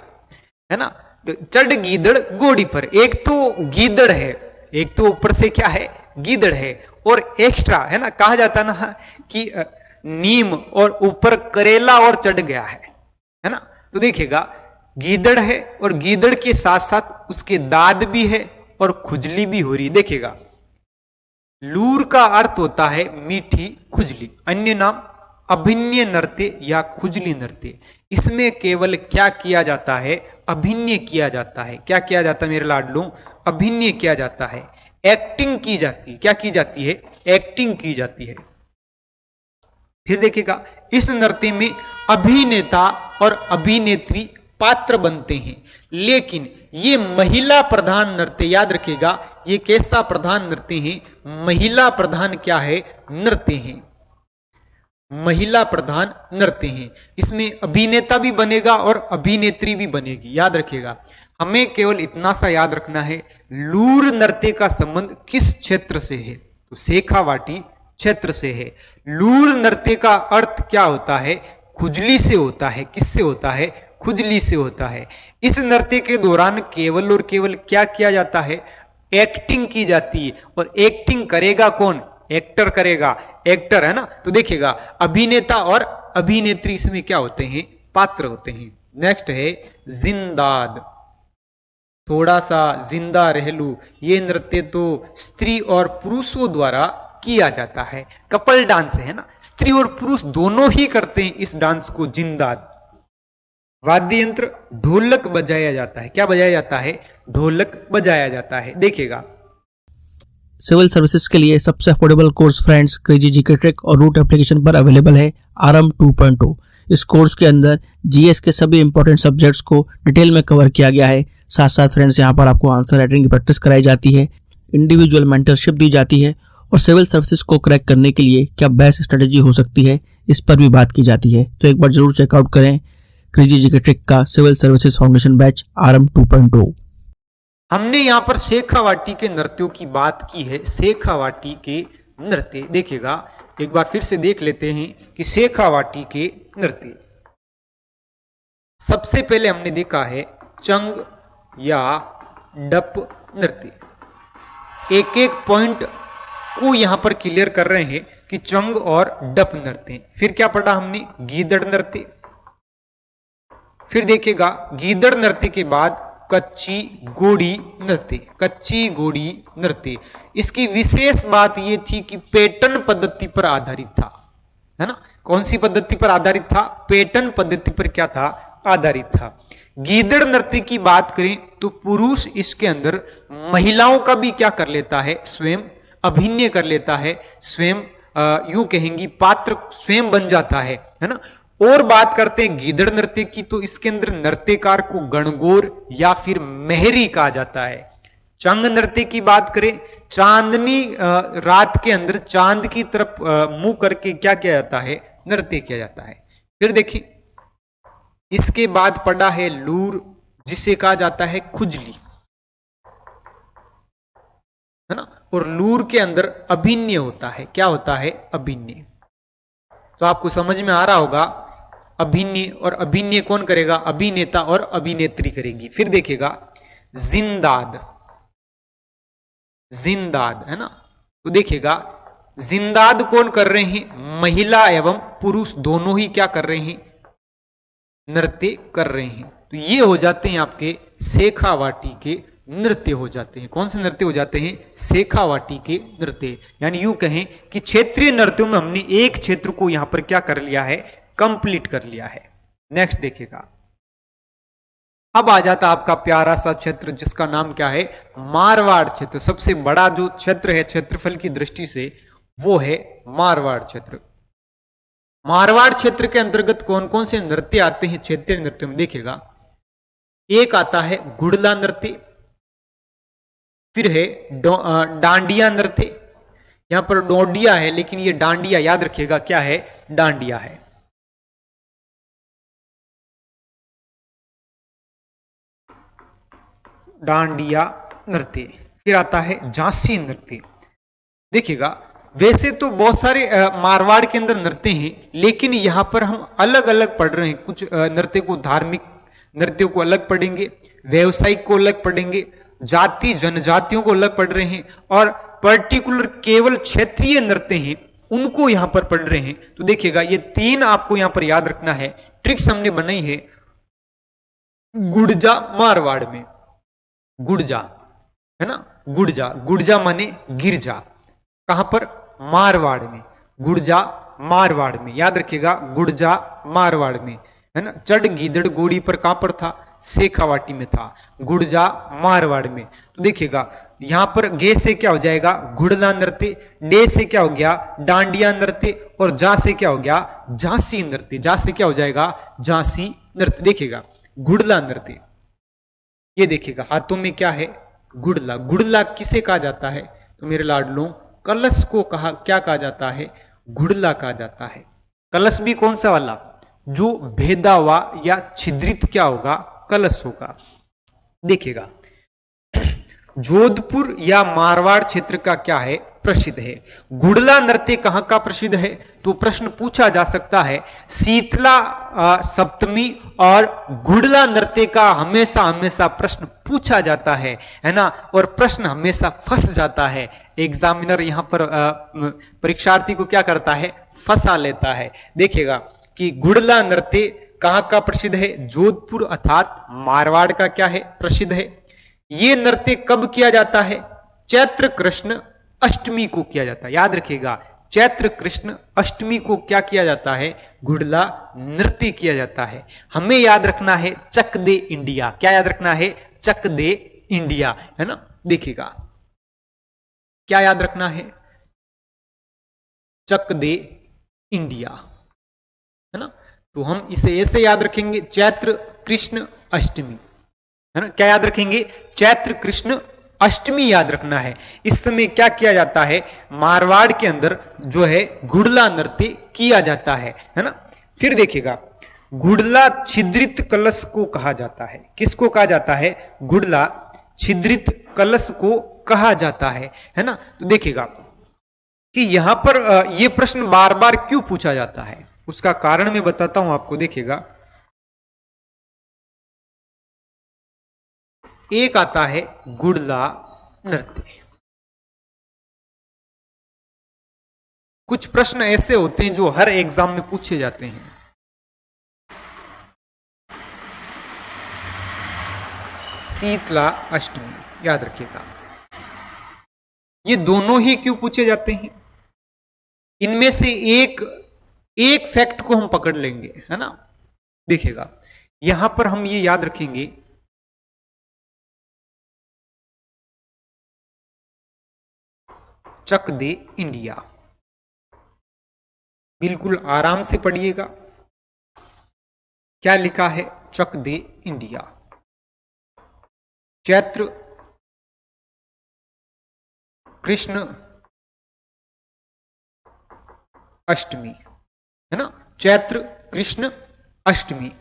है ना। तो चढ़ गीदड़ घोड़ी पर, एक तो गीदड़ है, एक तो ऊपर से क्या है? गीदड़ है, और एक्स्ट्रा, है ना, कहा जाता ना कि नीम और ऊपर करेला और चढ़ गया है ना। तो देखिएगा, गीदड़ है और गीदड़ के साथ साथ उसके दाद भी है और खुजली भी हो रही। देखिएगा, लूर का अर्थ होता है मीठी खुजली, अन्य नाम अभिन्य नृत्य या खुजली नृत्य। इसमें केवल क्या किया जाता है, अभिनय किया जाता है। क्या किया जाता है मेरे लाडलों, अभिनय किया जाता है, एक्टिंग की जाती है। क्या की जाती है, एक्टिंग की जाती है। फिर देखिएगा, इस नृत्य में अभिनेता और अभिनेत्री पात्र बनते हैं, लेकिन ये महिला प्रधान नृत्य, याद रखिएगा, ये कैसा प्रधान नृत्य है, महिला प्रधान क्या है, नृत्य है, महिला प्रधान नृत्य है। इसमें अभिनेता भी बनेगा और अभिनेत्री भी बनेगी, याद रखिएगा। हमें केवल इतना सा याद रखना है, लूर नृत्य का संबंध किस क्षेत्र से है, तो शेखावाटी क्षेत्र से है। लूर नृत्य का अर्थ क्या होता है, खुजली से होता है। किससे होता है, खुजली से होता है। इस नृत्य के दौरान केवल और केवल क्या किया जाता है, एक्टिंग की जाती है। और एक्टिंग करेगा कौन, एक्टर करेगा, एक्टर है ना। तो देखिएगा, अभिनेता और अभिनेत्री इसमें क्या होते हैं, पात्र होते हैं। नेक्स्ट है जिंदाद, थोड़ा सा जिंदा रह लू। ये नृत्य तो स्त्री और पुरुषों द्वारा किया जाता है, कपल डांस है ना, स्त्री और पुरुष दोनों ही करते हैं इस डांस को, जिंदाद। वाद्य यंत्र ढोलक बजाया जाता है। क्या बजाया जाता है, ढोलक बजाया जाता है। देखिएगा, सिविल सर्विसेज के लिए सबसे affordable course friends crazy GK trick और रूट एप्लीकेशन पर अवेलेबल है आरएम 2.0। इस कोर्स के अंदर जीएस के सभी इंपॉर्टेंट सब्जेक्ट्स को डिटेल में कवर किया गया है। साथ साथ फ्रेंड्स यहाँ पर आपको आंसर राइटिंग की प्रैक्टिस कराई जाती है, इंडिविजुअल मेंटरशिप दी जाती है और सिविल सर्विसेज को क्रैक करने के लिए क्या बेस्ट स्ट्रेटेजी हो सकती है, इस पर भी बात की जाती है। तो एक बार जरूर चेकआउट करें क्रेजी जीके ट्रिक का civil services foundation batch RM 2.0। हमने यहां पर शेखावाटी के नृत्यों की बात की है, शेखावाटी के नृत्य। देखिएगा, एक बार फिर से देख लेते हैं कि शेखावाटी के नृत्य। सबसे पहले हमने देखा है चंग या डप नृत्य। एक एक पॉइंट को यहां पर क्लियर कर रहे हैं कि चंग और डप नृत्य। फिर क्या पढ़ा हमने, गीदड़ नृत्य। फिर देखिएगा, गीदड़ नृत्य के बाद कच्ची घोड़ी नृत्य, कच्ची घोड़ी नृत्य। इसकी विशेष बात यह थी कि पैटर्न पद्धति पर आधारित था, है ना। कौन सी पद्धति पर आधारित था, पैटर्न पद्धति पर क्या था, आधारित था। गीदड़ नृत्य की बात करें तो पुरुष इसके अंदर महिलाओं का भी क्या कर लेता है, स्वयं अभिनय कर लेता है, स्वयं यूं कहेंगी पात्र स्वयं बन जाता है ना। और बात करते हैं गीदड़ नृत्य की, तो इसके अंदर नृत्यकार को गणगौर या फिर मेहरी कहा जाता है। चंग नृत्य की बात करें, चांदनी रात के अंदर चांद की तरफ मुंह करके क्या किया जाता है, नृत्य किया जाता है। फिर देखिए, इसके बाद पड़ा है लूर, जिसे कहा जाता है खुजली, है ना। और लूर के अंदर अभिनय होता है। क्या होता है, अभिनय। तो आपको समझ में आ रहा होगा, अभिनय और अभिनय कौन करेगा, अभिनेता और अभिनेत्री करेगी। फिर देखिएगा जिंदाद, जिंदाद है ना। तो देखिएगा, जिंदाद कौन कर रहे हैं, महिला एवं पुरुष दोनों ही क्या कर रहे हैं, नृत्य कर रहे हैं। तो ये हो जाते हैं आपके शेखावाटी के नृत्य हो जाते हैं। कौन से नृत्य हो जाते हैं, शेखावाटी के नृत्य। यानी यूं कहें कि क्षेत्रीय नृत्यों में हमने एक क्षेत्र को यहां पर क्या कर लिया है, कंप्लीट कर लिया है। नेक्स्ट देखिएगा, अब आ जाता आपका प्यारा सा क्षेत्र जिसका नाम क्या है, मारवाड़ क्षेत्र। सबसे बड़ा जो क्षेत्र है क्षेत्रफल की दृष्टि से वो है मारवाड़ क्षेत्र। मारवाड़ क्षेत्र के अंतर्गत कौन कौन से नृत्य आते हैं क्षेत्रीय नृत्यों में, देखिएगा। एक आता है गुड़ला नृत्य, फिर है डांडिया नृत्य। यहां पर डोडिया है लेकिन ये डांडिया, याद रखिएगा क्या है, डांडिया है। डांडिया नृत्य। फिर आता है झांसी नृत्य। देखिएगा, वैसे तो बहुत सारे मारवाड़ के अंदर नृत्य हैं, लेकिन यहां पर हम अलग अलग पढ़ रहे हैं। कुछ नृत्य को, धार्मिक नृत्यों को अलग पढ़ेंगे, व्यवसायिक को अलग पढ़ेंगे, जाति जनजातियों को अलग पढ़ रहे हैं, और पर्टिकुलर केवल क्षेत्रीय नृत्य हैं उनको यहां पर पढ़ रहे हैं। तो देखिएगा, ये तीन आपको यहां पर याद रखना है। ट्रिक्स हमने बनाई है, गुड़जा मारवाड़ में, गुड़जा है ना, गुड़जा, गुड़जा माने गिरजा, कहां पर, मारवाड़ में, गुड़जा मारवाड़ में, याद रखिएगा, गुड़जा मारवाड़ में, है ना। चढ़ गीदड़ गोड़ी पर कहां पर था, शेखावाटी में था, गुड़जा मारवाड़ में। तो देखिएगा यहां पर गे से क्या हो जाएगा, घुड़ला नृत्य, डे से क्या हो गया, डांडिया नृत्य, और जा से क्या हो गया, झांसी नृत्य, जा से क्या हो जाएगा, झांसी नृत्य। देखिएगा घुड़ला नृत्य, ये देखिएगा हाथों में क्या है, गुड़ला, गुड़ला किसे कहा जाता है, तो मेरे लाडलों कलश को क्या कहा जाता है, गुड़ला कहा जाता है। कलश भी कौन सा वाला, जो भेदा हुआ या छिद्रित क्या होगा, कलश होगा। देखिएगा जोधपुर या मारवाड़ क्षेत्र का क्या है, प्रसिद्ध है। गुड़ला नृत्य कहां का प्रसिद्ध है, तो प्रश्न पूछा जा सकता है। शीतला सप्तमी और गुड़ला नृत्य का हमेशा हमेशा प्रश्न पूछा जाता है ना, और प्रश्न हमेशा फंस जाता है। एग्जामिनर यहां पर परीक्षार्थी को क्या करता है, फंसा लेता है। देखिएगा कि गुड़ला नृत्य कहां का प्रसिद्ध है, जोधपुर अर्थात मारवाड़ का क्या है, प्रसिद्ध है। ये नृत्य कब किया जाता है, चैत्र कृष्ण अष्टमी को किया जाता है। याद रखिएगा चैत्र कृष्ण अष्टमी को क्या किया जाता है, गुड़ला नृत्य किया जाता है। हमें याद रखना है चक दे इंडिया, क्या याद रखना है, चक दे इंडिया, है ना। देखिएगा क्या याद रखना है, चक दे इंडिया, है ना। तो हम इसे ऐसे याद रखेंगे, चैत्र कृष्ण अष्टमी, है ना। क्या याद रखेंगे, चैत्र कृष्ण अष्टमी याद रखना है। इस समय क्या किया जाता है, मारवाड़ के अंदर जो है गुड़ला नृत्य किया जाता है ना। फिर देखिएगा गुड़ला छिद्रित कलश को कहा जाता है, किसको कहा जाता है, गुड़ला छिद्रित कलश को कहा जाता है ना। तो देखिएगा कि यहां पर यह प्रश्न बार बार क्यों पूछा जाता है, उसका कारण मैं बताता हूं आपको। देखिएगा एक आता है गुड़ला नृत्य। कुछ प्रश्न ऐसे होते हैं जो हर एग्जाम में पूछे जाते हैं। शीतला अष्टमी याद रखिएगा, ये दोनों ही क्यों पूछे जाते हैं, इनमें से एक फैक्ट को हम पकड़ लेंगे, है ना। देखिएगा यहां पर हम ये याद रखेंगे, चक दे इंडिया, बिल्कुल आराम से पढ़िएगा। क्या लिखा है, चक दे इंडिया, चैत्र कृष्ण अष्टमी, है ना, चैत्र कृष्ण अष्टमी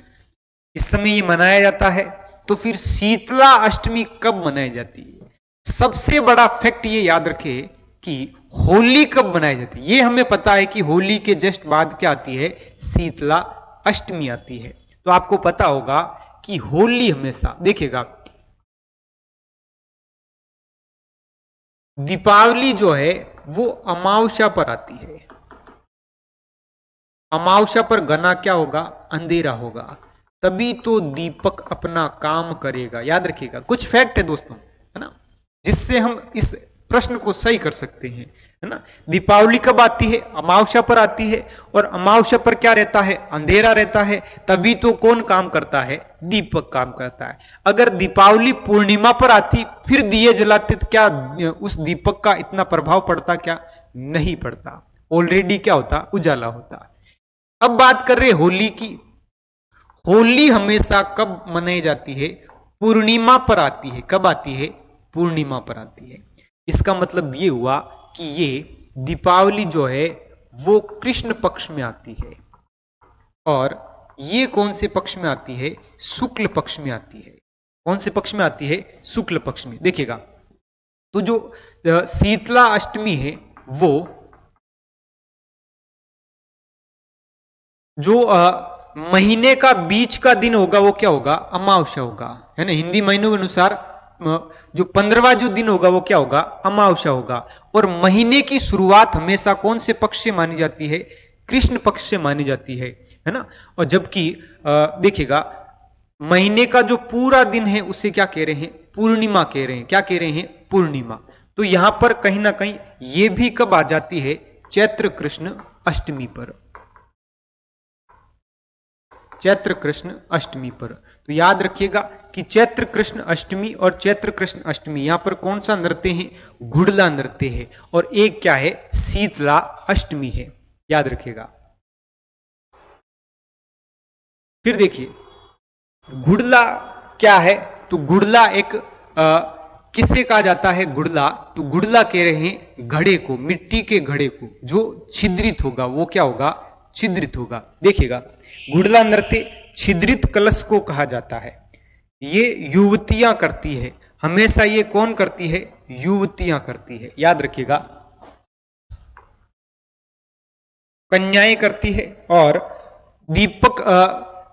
इस समय ये मनाया जाता है। तो फिर शीतला अष्टमी कब मनाई जाती है, सबसे बड़ा फैक्ट ये याद रखे कि होली कब मनाई जाती है। ये हमें पता है कि होली के जस्ट बाद क्या आती है, शीतला अष्टमी आती है। तो आपको पता होगा कि होली हमेशा, देखिएगा दीपावली जो है वो अमावस्या पर आती है। अमावस्या पर घना क्या होगा, अंधेरा होगा, तभी तो दीपक अपना काम करेगा। याद रखिएगा कुछ फैक्ट है दोस्तों, है ना, जिससे हम इस प्रश्न को सही कर सकते हैं, है ना। दीपावली कब आती है, अमावस्या पर आती है, और अमावस्या पर क्या रहता है, अंधेरा रहता है, तभी तो कौन काम करता है, दीपक काम करता है। अगर दीपावली पूर्णिमा पर आती फिर दिए जलाते तो क्या उस दीपक का इतना प्रभाव पड़ता, क्या नहीं पड़ता, ऑलरेडी क्या होता, उजाला होता। अब बात कर रहे होली की। होली हमेशा कब मनाई जाती है, पूर्णिमा पर आती है। कब आती है, पूर्णिमा पर आती है। इसका मतलब ये हुआ कि ये दीपावली जो है वो कृष्ण पक्ष में आती है, और ये कौन से पक्ष में आती है, शुक्ल पक्ष में आती है। कौन से पक्ष में आती है, शुक्ल पक्ष में। देखिएगा तो जो शीतला अष्टमी है वो जो महीने का बीच का दिन होगा वो क्या होगा, अमावस्या होगा, है ना। हिंदी महीनों के अनुसार जो 15वां जो दिन होगा वो क्या होगा, अमावस्या होगा। और महीने की शुरुआत हमेशा कौन से पक्ष से मानी जाती है, कृष्ण पक्ष से मानी जाती है ना। और जबकि देखिएगा महीने का जो पूरा दिन है उसे क्या कह रहे हैं? पूर्णिमा कह रहे हैं। क्या कह रहे हैं? पूर्णिमा। तो यहां पर कहीं ना कहीं ये भी कब आ जाती है? चैत्र कृष्ण अष्टमी पर। चैत्र कृष्ण अष्टमी पर। तो याद रखिएगा कि चैत्र कृष्ण अष्टमी और चैत्र कृष्ण अष्टमी, यहां पर कौन सा नृत्य है? गुड़ला नृत्य है। और एक क्या है? शीतला अष्टमी है। याद रखिएगा। फिर देखिए गुड़ला क्या है? तो गुड़ला एक किसे कहा जाता है? गुड़ला, तो गुड़ला कह रहे हैं घड़े को, मिट्टी के घड़े को जो छिद्रित होगा, वो क्या होगा? छिद्रित होगा। देखिएगा गुड़ला नृत्य छिद्रित कलश को कहा जाता है। ये युवतियां करती है हमेशा। ये कौन करती है? युवतियां करती है। याद रखिएगा, कन्याएं करती है। और दीपक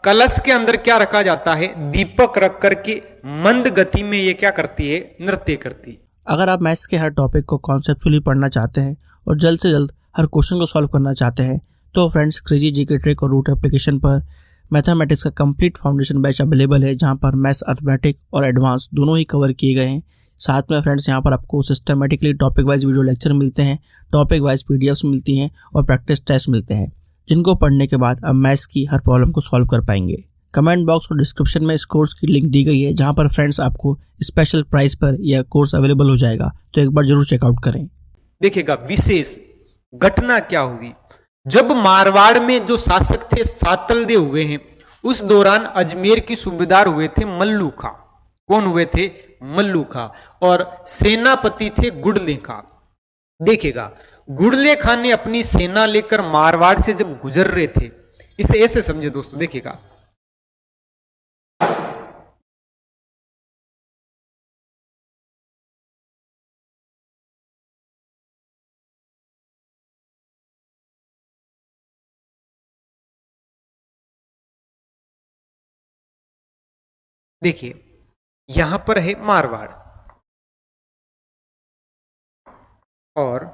कलश के अंदर क्या रखा जाता है? दीपक रख करके मंद गति में ये क्या करती है? नृत्य करती है। अगर आप मैथ्स के हर टॉपिक को कॉन्सेप्चुअली पढ़ना चाहते हैं और जल्द से जल्द हर क्वेश्चन को सॉल्व करना चाहते हैं तो फ्रेंड्स क्रेजी जीके ट्रिक और रूट एप्लीकेशन पर मैथमेटिक्स का कंप्लीट फाउंडेशन बैच अवेलेबल है, जहां पर मैथ्स, अर्थमेटिक और एडवांस दोनों ही कवर किए गए हैं। साथ में फ्रेंड्स यहाँ पर आपको systematically topic wise video lecture मिलते हैं, टॉपिक वाइज पीडीएफ्स मिलती हैं और प्रैक्टिस टेस्ट मिलते हैं, जिनको पढ़ने के बाद आप मैथ्स की हर प्रॉब्लम को सॉल्व कर पाएंगे। कमेंट बॉक्स और डिस्क्रिप्शन में इस कोर्स की लिंक दी गई है, जहां पर फ्रेंड्स आपको स्पेशल प्राइस पर यह कोर्स अवेलेबल हो जाएगा, तो एक बार जरूर चेकआउट करें। देखिएगा विशेष घटना क्या हुई जब मारवाड़ में जो शासक थे सातलदेव हुए हैं, उस दौरान अजमेर की सूबेदार हुए थे मल्लू खां। कौन हुए थे? मल्लू खां। और सेनापति थे गुड़ले खां। देखिएगा गुड़ले खां ने अपनी सेना लेकर मारवाड़ से जब गुजर रहे थे, इसे ऐसे समझे दोस्तों। देखिएगा देखिए यहां पर है मारवाड़ और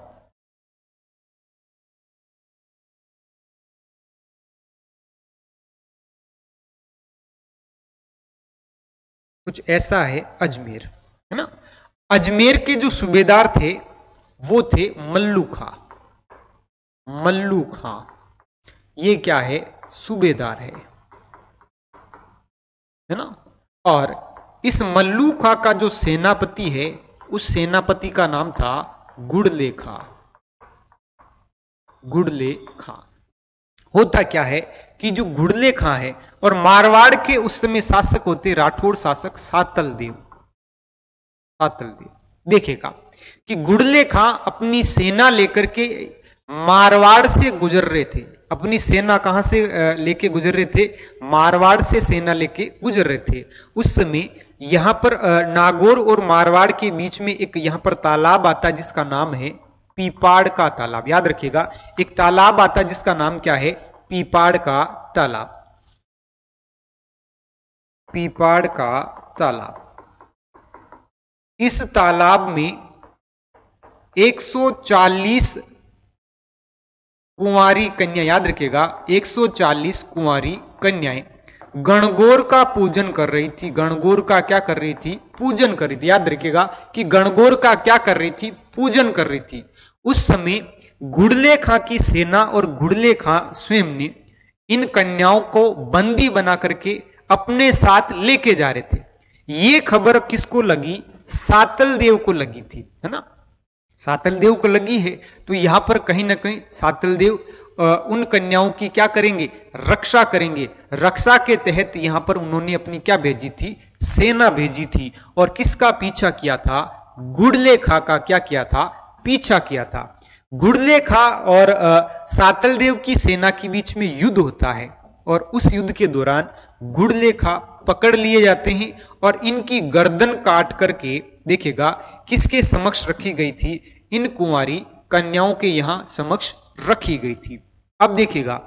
कुछ ऐसा है अजमेर, है ना। अजमेर के जो सूबेदार थे वो थे मल्लू खां। मल्लू खां ये क्या है? सूबेदार है ना। और इस मल्लू खां का जो सेनापति है, उस सेनापति का नाम था गुड़ले खां। गुड़ले खां। होता क्या है कि जो गुड़ले खां है और मारवाड़ के उस समय शासक होते राठौड़ शासक सातलदेव। सातलदेव देखेगा कि गुड़ले खां अपनी सेना लेकर के मारवाड़ से गुजर रहे थे। अपनी सेना कहां से लेके गुजर रहे थे? मारवाड़ से सेना लेके गुजर रहे थे। उस समय यहां पर नागौर और मारवाड़ के बीच में एक यहां पर तालाब आता है जिसका नाम है पीपाड़ का तालाब। याद रखिएगा एक तालाब आता है जिसका नाम क्या है? पीपाड़ का तालाब। पीपाड़ का तालाब। इस तालाब में 140 कुंवारी कन्या, याद रखिएगा 140 कुंवारी कन्याएं गणगौर का पूजन कर रही थी। गणगौर का क्या कर रही थी? पूजन कर रही थी। याद रखिएगा कि गणगौर का क्या कर रही थी? पूजन कर रही थी। उस समय गुड़ले खां की सेना और गुड़ले खां स्वयं ने इन कन्याओं को बंदी बना करके अपने साथ लेके जा रहे थे। ये खबर किसको लगी? सातलदेव को लगी थी, है ना। सातलदेव को लगी है तो यहां पर कहीं ना कहीं सातलदेव उन कन्याओं की क्या करेंगे? रक्षा करेंगे। रक्षा के तहत यहां पर उन्होंने अपनी क्या भेजी थी? सेना भेजी थी। और किसका पीछा किया था? गुड़ले खां का क्या किया था? पीछा किया था। गुड़ले खां और सातलदेव की सेना के बीच में युद्ध होता है और उस युद्ध के दौरान गुड़ले खां पकड़ लिए जाते हैं और इनकी गर्दन काट करके देखिएगा किसके समक्ष रखी गई थी? इन कुंवारी कन्याओं के यहां समक्ष रखी गई थी। अब देखिएगा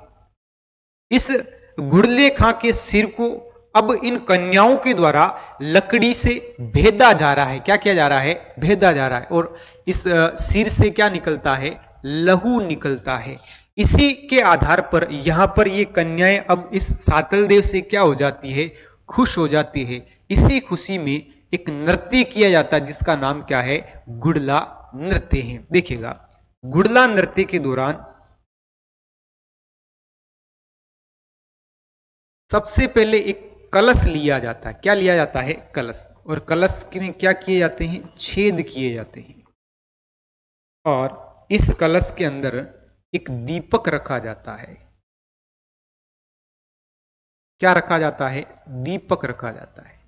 इस गुड़ले खां के सिर को अब इन कन्याओं के द्वारा लकड़ी से भेदा जा रहा है। क्या किया जा रहा है? भेदा जा रहा है। और इस सिर से क्या निकलता है? लहू निकलता है। इसी के आधार पर यहां पर ये कन्याएं अब इस सातलदेव से क्या हो जाती है? खुश हो जाती है, इसी खुशी में एक नृत्य किया जाता है जिसका नाम क्या है, गुड़ला नृत्य है। देखिएगा, गुड़ला नृत्य के दौरान सबसे पहले एक कलश लिया जाता है। क्या लिया जाता है, कलश। और कलश में क्या किए जाते हैं, छेद किए जाते हैं। और इस कलश के अंदर एक दीपक रखा जाता है। क्या रखा जाता है, दीपक रखा जाता है।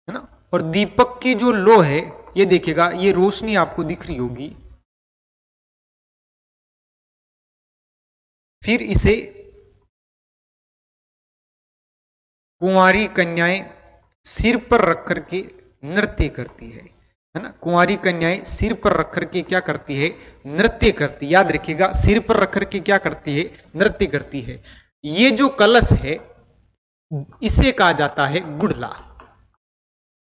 है ना। और दीपक की जो लो है, ये देखिएगा, ये रोशनी आपको दिख रही होगी। फिर इसे कुंवारी कन्याएं सिर पर रख करके नृत्य करती है ना। कुंवारी कन्याएं सिर पर रख करके क्या करती है, नृत्य करती। याद रखिएगा, सिर पर रख करके क्या करती है, नृत्य करती है। ये जो कलश है इसे कहा जाता है गुड़ला।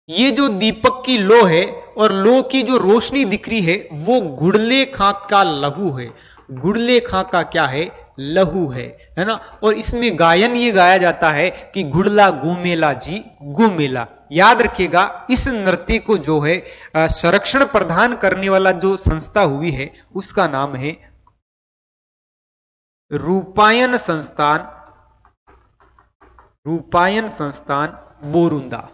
ये जो दीपक की लो है और लो की जो रोशनी दिख रही है वो गुड़ले खां का लहू है। गुड़ले खां का क्या है, लहू है ना। और इसमें गायन ये गाया जाता है कि गुड़ला घूमेला जी घूमेला। याद रखिएगा, इस नृत्य को जो है संरक्षण प्रदान करने वाला जो संस्था हुई है उसका नाम है रूपायन संस्थान, रूपायन संस्थान बोरुंदा,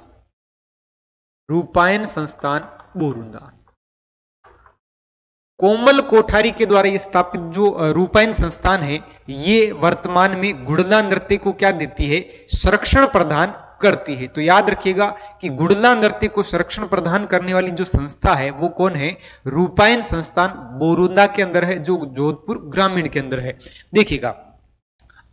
रूपायन संस्थान बोरुंदा। कोमल कोठारी के द्वारा ये स्थापित जो रूपायन संस्थान है, ये वर्तमान में गुड़ला नृत्य को क्या देती है, संरक्षण प्रदान करती है। तो याद रखिएगा कि गुड़ला नृत्य को संरक्षण प्रदान करने वाली जो संस्था है वो कौन है, रूपायन संस्थान बोरुंदा के अंदर है, जो जोधपुर ग्रामीण के अंदर है। देखिएगा,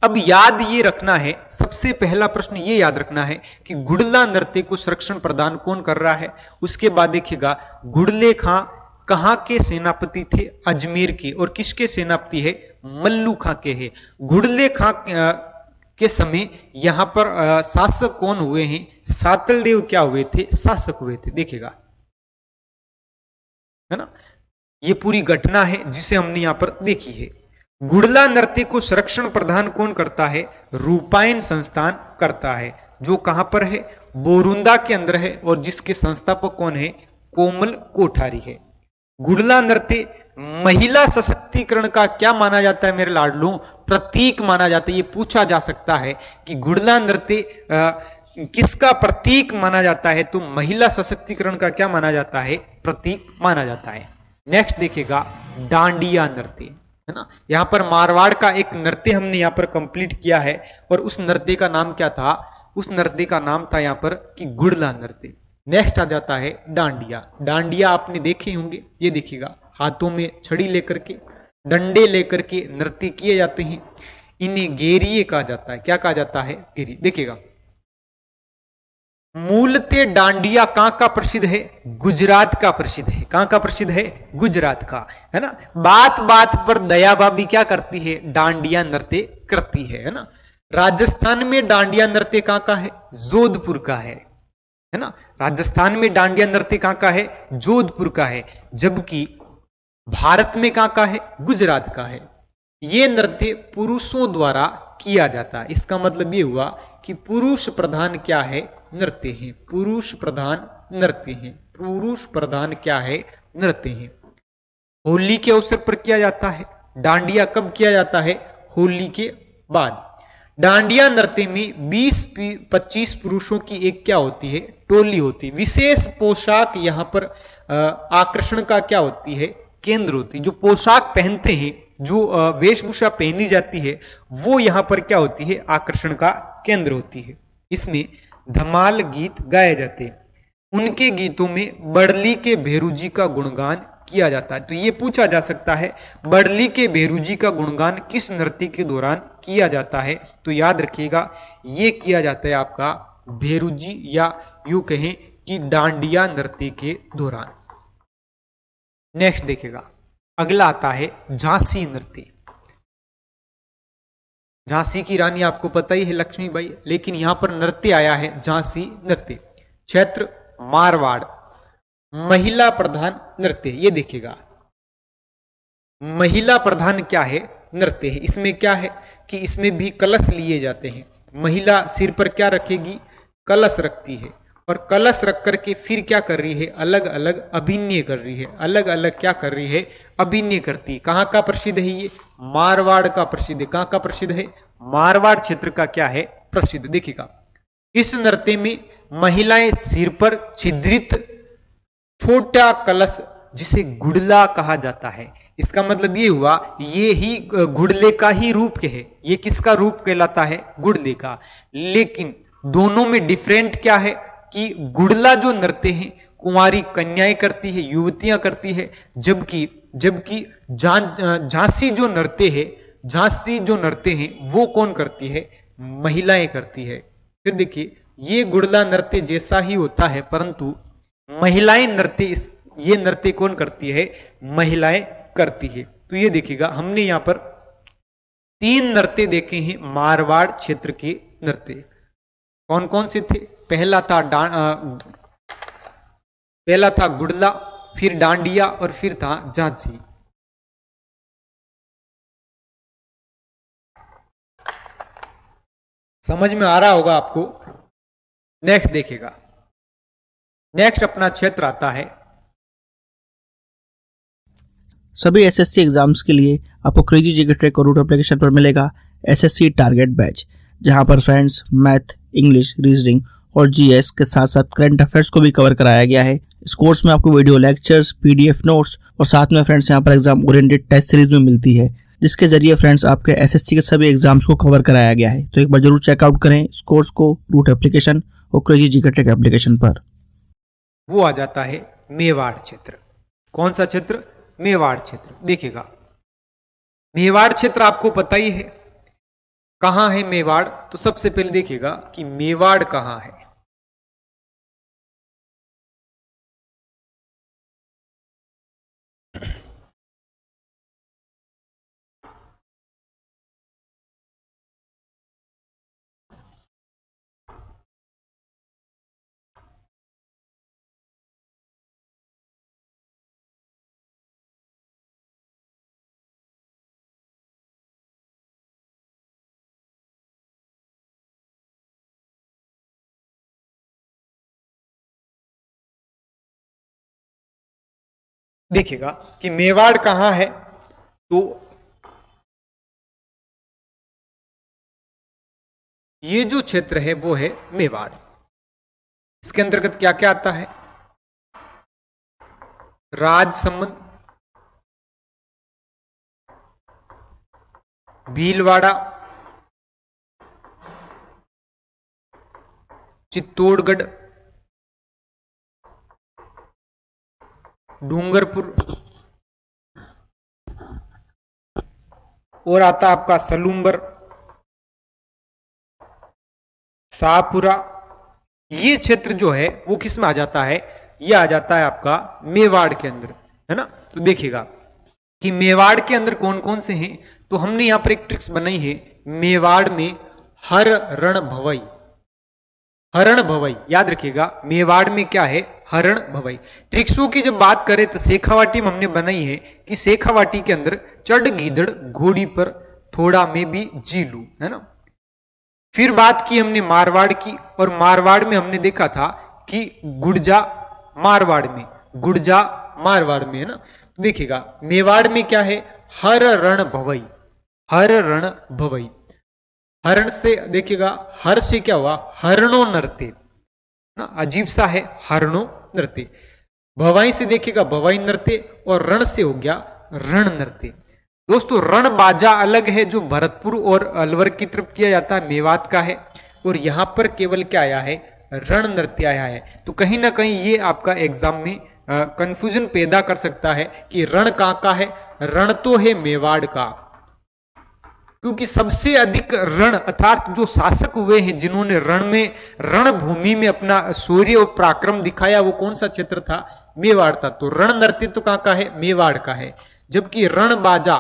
अब याद ये रखना है, सबसे पहला प्रश्न ये याद रखना है कि गुड़ला नृत्य को संरक्षण प्रदान कौन कर रहा है। उसके बाद देखिएगा, गुड़ले खां कहां के सेनापति थे, अजमेर के। और किसके सेनापति है, मल्लू खां के है। गुड़ले खां के समय यहां पर शासक कौन हुए हैं, सातल देव क्या हुए थे, शासक हुए थे। देखिएगा, है ना, ये पूरी घटना है जिसे हमने यहां पर देखी है। गुड़ला नृत्य को संरक्षण प्रदान कौन करता है, रूपायन संस्थान करता है, जो कहां पर है, बोरुंदा के अंदर है। और जिसके संस्थापक कौन है, कोमल कोठारी है। गुड़ला नृत्य महिला सशक्तिकरण का क्या माना जाता है मेरे लाडलों, प्रतीक माना जाता है। ये पूछा जा सकता है कि गुड़ला नृत्य किसका प्रतीक माना जाता है, तो महिला सशक्तिकरण का क्या माना जाता है, प्रतीक माना जाता है। नेक्स्ट देखिएगा, डांडिया नृत्य, है ना। यहां पर मारवाड़ का एक नृत्य हमने यहां पर कंप्लीट किया है और उस नृत्य का नाम क्या था, उस नृत्य का नाम था यहां पर कि गुड़ला नृत्य। नेक्स्ट आ जाता है डांडिया। डांडिया आपने देखे होंगे, ये देखिएगा, हाथों में छड़ी लेकर के, डंडे लेकर के नृत्य किए जाते हैं। इन्हें घेरिए कहा जाता है। क्या कहा जाता है, घेरी। देखिएगा, मूलते डांडिया कहां का प्रसिद्ध है, गुजरात का प्रसिद्ध है। कहां का प्रसिद्ध है, गुजरात का, है ना। बात बात पर दया भाभी क्या करती है, डांडिया नृत्य करती है ना। राजस्थान में डांडिया नृत्य कहां का है, जोधपुर का है ना। राजस्थान में डांडिया नृत्य कहां का है, जोधपुर का है। जबकि भारत में कहां का है, गुजरात का है। यह नृत्य पुरुषों द्वारा किया जाता है। इसका मतलब यह हुआ कि पुरुष प्रधान क्या है, नृत्य है। पुरुष प्रधान नृत्य है। पुरुष प्रधान क्या है, नृत्य है। होली के अवसर पर किया जाता है। डांडिया कब किया जाता है, होली के बाद। डांडिया नृत्य में 20-25 पुरुषों की एक क्या होती है, टोली होती है। विशेष पोशाक यहां पर आकर्षण का क्या होती है, केंद्र होती है। जो पोशाक पहनते हैं, जो वेशभूषा पहनी जाती है, वो यहां पर क्या होती है, आकर्षण का केंद्र होती है। इसमें धमाल गीत गाए जाते हैं। उनके गीतों में बड़ली के भेरू जी का गुणगान किया जाता है। तो यह पूछा जा सकता है, बड़ली के भेरू जी का गुणगान किस नृत्य के दौरान किया जाता है, तो याद रखिएगा, यह किया जाता है आपका भेरू जी, या यूं कहें कि डांडिया नृत्य के दौरान। नेक्स्ट देखिएगा, अगला आता है झांसी नृत्य। झांसी की रानी आपको पता ही है, लक्ष्मीबाई, लेकिन यहां पर नृत्य आया है झांसी नृत्य। क्षेत्र मारवाड़, महिला प्रधान नृत्य। ये देखिएगा, महिला प्रधान क्या है, नृत्य है। इसमें क्या है कि इसमें भी कलश लिए जाते हैं। महिला सिर पर क्या रखेगी, कलश रखती है, और कलश रख करके फिर क्या कर रही है, अलग अलग अभिनय कर रही है, अलग अलग क्या कर रही है, अभिनय करती है। कहां का प्रसिद्ध है ये, मारवाड़ का प्रसिद्ध है। कहां का प्रसिद्ध है, मारवाड़ क्षेत्र का क्या है, प्रसिद्ध। देखिएगा इस नृत्य में महिलाएं सिर पर छिद्रित छोटा कलश, जिसे गुड़ला कहा जाता है, इसका मतलब ये हुआ ये ही गुड़ले का ही रूप है। ये किसका रूप कहलाता है, गुड़ले का। लेकिन दोनों में डिफरेंट क्या है कि गुड़ला जो नृत्य है कुंवारी कन्याएं करती है, युवतियां करती है, जबकि झांसी जो नृत्य है, झांसी जो नृत्य है वो कौन करती है, महिलाएं करती है। फिर देखिए ये गुड़ला नृत्य जैसा ही होता है, परंतु महिलाएं नृत्य, ये नृत्य कौन करती है, महिलाएं करती है। तो ये देखिएगा हमने यहां पर 3 नृत्य देखे हैं मारवाड़ क्षेत्र के नृत्य। कौन कौन से थे, पहला था गुड़ला, फिर डांडिया और फिर था झांसी। समझ में आ रहा होगा आपको। नेक्स्ट देखिएगा, नेक्स्ट अपना क्षेत्र आता है। सभी एसएससी एग्जाम्स के लिए आपको क्रेजी जीके ट्रैक और रूट एप्लीकेशन पर मिलेगा एसएससी टारगेट बैच, जहां पर फ्रेंड्स मैथ, इंग्लिश, रीजनिंग और जीएस के साथ साथ करंट अफेयर्स को भी कवर कराया गया है। इस कोर्स में आपको वीडियो लेक्चर्स, पीडीएफ नोट्स और साथ में फ्रेंड्स यहां पर एग्जाम ओरिएंटेड टेस्ट सीरीज में मिलती है, जिसके जरिए फ्रेंड्स आपके एसएससी के सभी एग्जाम्स को कवर कराया गया है। तो एक बार जरूर चेकआउट करें इस कोर्स को रूट एप्लीकेशन और क्रेजी जीके ट्रैक एप्लीकेशन पर। वो आ जाता है मेवाड़ क्षेत्र। कौन सा क्षेत्र, मेवाड़ क्षेत्र। देखिएगा मेवाड़ क्षेत्र आपको पता ही है कहां है मेवाड़। तो सबसे पहले देखिएगा कि मेवाड़ कहां है। देखिएगा कि मेवाड़ कहां है। तो ये जो क्षेत्र है वो है मेवाड़। इसके अंतर्गत क्या क्या आता है, राजसमंद, भीलवाड़ा, चित्तौड़गढ़, डूंगरपुर और आता आपका सलूम्बर, शाहपुरा। ये क्षेत्र जो है वो किस में आ जाता है, ये आ जाता है आपका मेवाड़ के अंदर, है ना। तो देखिएगा कि मेवाड़ के अंदर कौन कौन से हैं। तो हमने यहां पर एक ट्रिक्स बनाई है, मेवाड़ में हर रण भवई, हरण भवई, याद रखिएगा मेवाड़ में क्या है, हरण भवई। ट्रिक्सों की जब बात करें तो शेखावाटी में हमने बनाई है कि शेखावाटी के अंदर चढ़ गीदड़ घोड़ी पर थोड़ा में भी जीलू, है ना। फिर बात की हमने मारवाड़ की, और मारवाड़ में हमने देखा था कि गुड़जा मारवाड़ में, गुड़जा मारवाड़ में, है ना। तो देखिएगा मेवाड़ में क्या है, हर रण भवई, हर रण भवई। हरण से देखिएगा, हर से क्या हुआ, हरणो नृत्य ना, अजीब सा है हरणो नृत्य। भवाई से देखिएगा भवाई नृत्य, और रण से हो गया रण नृत्य। दोस्तों रण बाजा अलग है जो भरतपुर और अलवर की तरफ किया जाता है, मेवात का है, और यहां पर केवल क्या आया है, रण नृत्य आया है। तो कहीं ना कहीं ये आपका एग्जाम में कंफ्यूजन पैदा कर सकता है कि रण कहां का है, रण तो है मेवाड़ का, क्योंकि सबसे अधिक रण अर्थात जो शासक हुए हैं जिन्होंने रण में, रणभूमि में अपना शौर्य और पराक्रम दिखाया, वो कौन सा क्षेत्र था, मेवाड़ था। तो रण नृत्य तो कहां का है, मेवाड़ का है, जबकि रण बाजा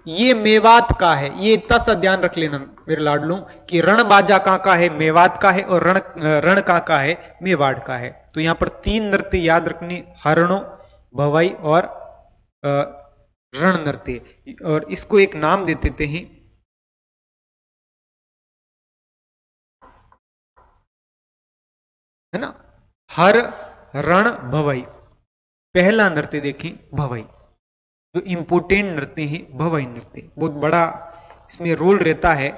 ये मेवात का है। ये इतना सा ध्यान रख लेना मेरे लाडलों कि रण बाजा कहां का है, मेवात का है, और रण कहां का है, मेवाड़ का है। तो यहां पर 3 नृत्य याद रखने, हरणो, भवाई और रण नृत्य, और इसको एक नाम दे देते हैं, है ना, हर रण भवई। पहला नृत्य देखें भवई, जो इंपोर्टेंट नृत्य है भवई नृत्य, बहुत बड़ा इसमें रोल रहता है।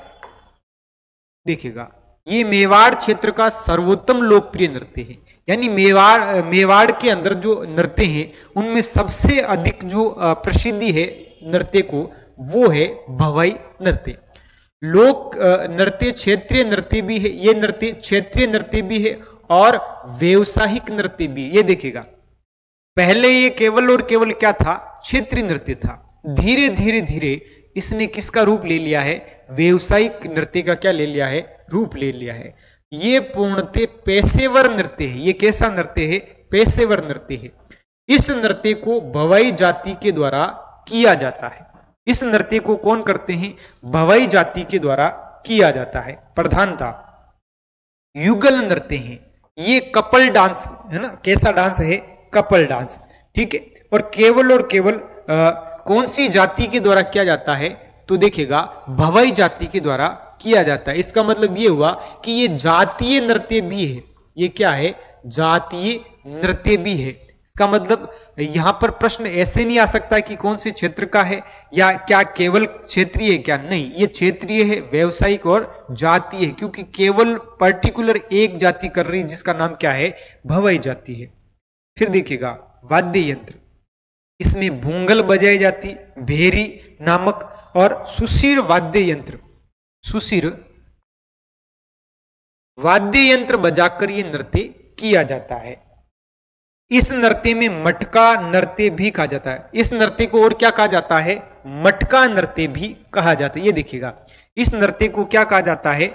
देखिएगा, ये मेवाड़ क्षेत्र का सर्वोत्तम लोकप्रिय नृत्य है, यानी मेवाड़ के अंदर जो नृत्य हैं उनमें सबसे अधिक जो प्रसिद्धि है नृत्य को, वो है भवई नृत्य। लोक नृत्य क्षेत्रीय नृत्य भी है, ये नृत्य क्षेत्रीय नृत्य भी है और व्यवसायिक नृत्य भी। ये देखिएगा, पहले ये केवल और केवल क्या था, क्षेत्रीय नृत्य था। धीरे धीरे धीरे इसने किसका रूप ले लिया है, व्यवसायिक नृत्य का क्या ले लिया है, रूप ले लिया है। ये पूर्णतः पेशेवर नृत्य है। ये कैसा नृत्य है, पेशेवर नृत्य है। इस नृत्य को भवई जाति के द्वारा किया जाता है। इस नृत्य को कौन करते हैं, भवई जाति के द्वारा किया जाता है। प्रधानता युगल नृत्य है, ये कपल डांस है ना, कैसा डांस है, कपल डांस, ठीक है। और केवल कौन सी जाति के द्वारा किया जाता है, तो देखिएगा भवई जाति के द्वारा किया जाता है। इसका मतलब ये हुआ कि ये जातीय नृत्य भी है। ये क्या है, जातीय नृत्य भी है। इसका मतलब यहां पर प्रश्न ऐसे नहीं आ सकता कि कौन से क्षेत्र का है या क्या केवल क्षेत्रीय है, क्या नहीं, ये क्षेत्रीय है, व्यवसायिक और जातीय है, क्योंकि केवल पर्टिकुलर एक जाति कर रही है जिसका नाम क्या है, भवई जाति है। फिर देखिएगा वाद्य यंत्र, इसमें भूंगल बजाई जाती, भेरी नामक और सुशिर वाद्य यंत्र, सुशिर वाद्य यंत्र बजाकर ये नृत्य किया जाता है। इस नृत्य में मटका नृत्य भी कहा जाता है। इस नृत्य को और क्या कहा जाता है, मटका नृत्य भी कहा जाता है। ये देखिएगा, इस नृत्य को क्या कहा जाता है,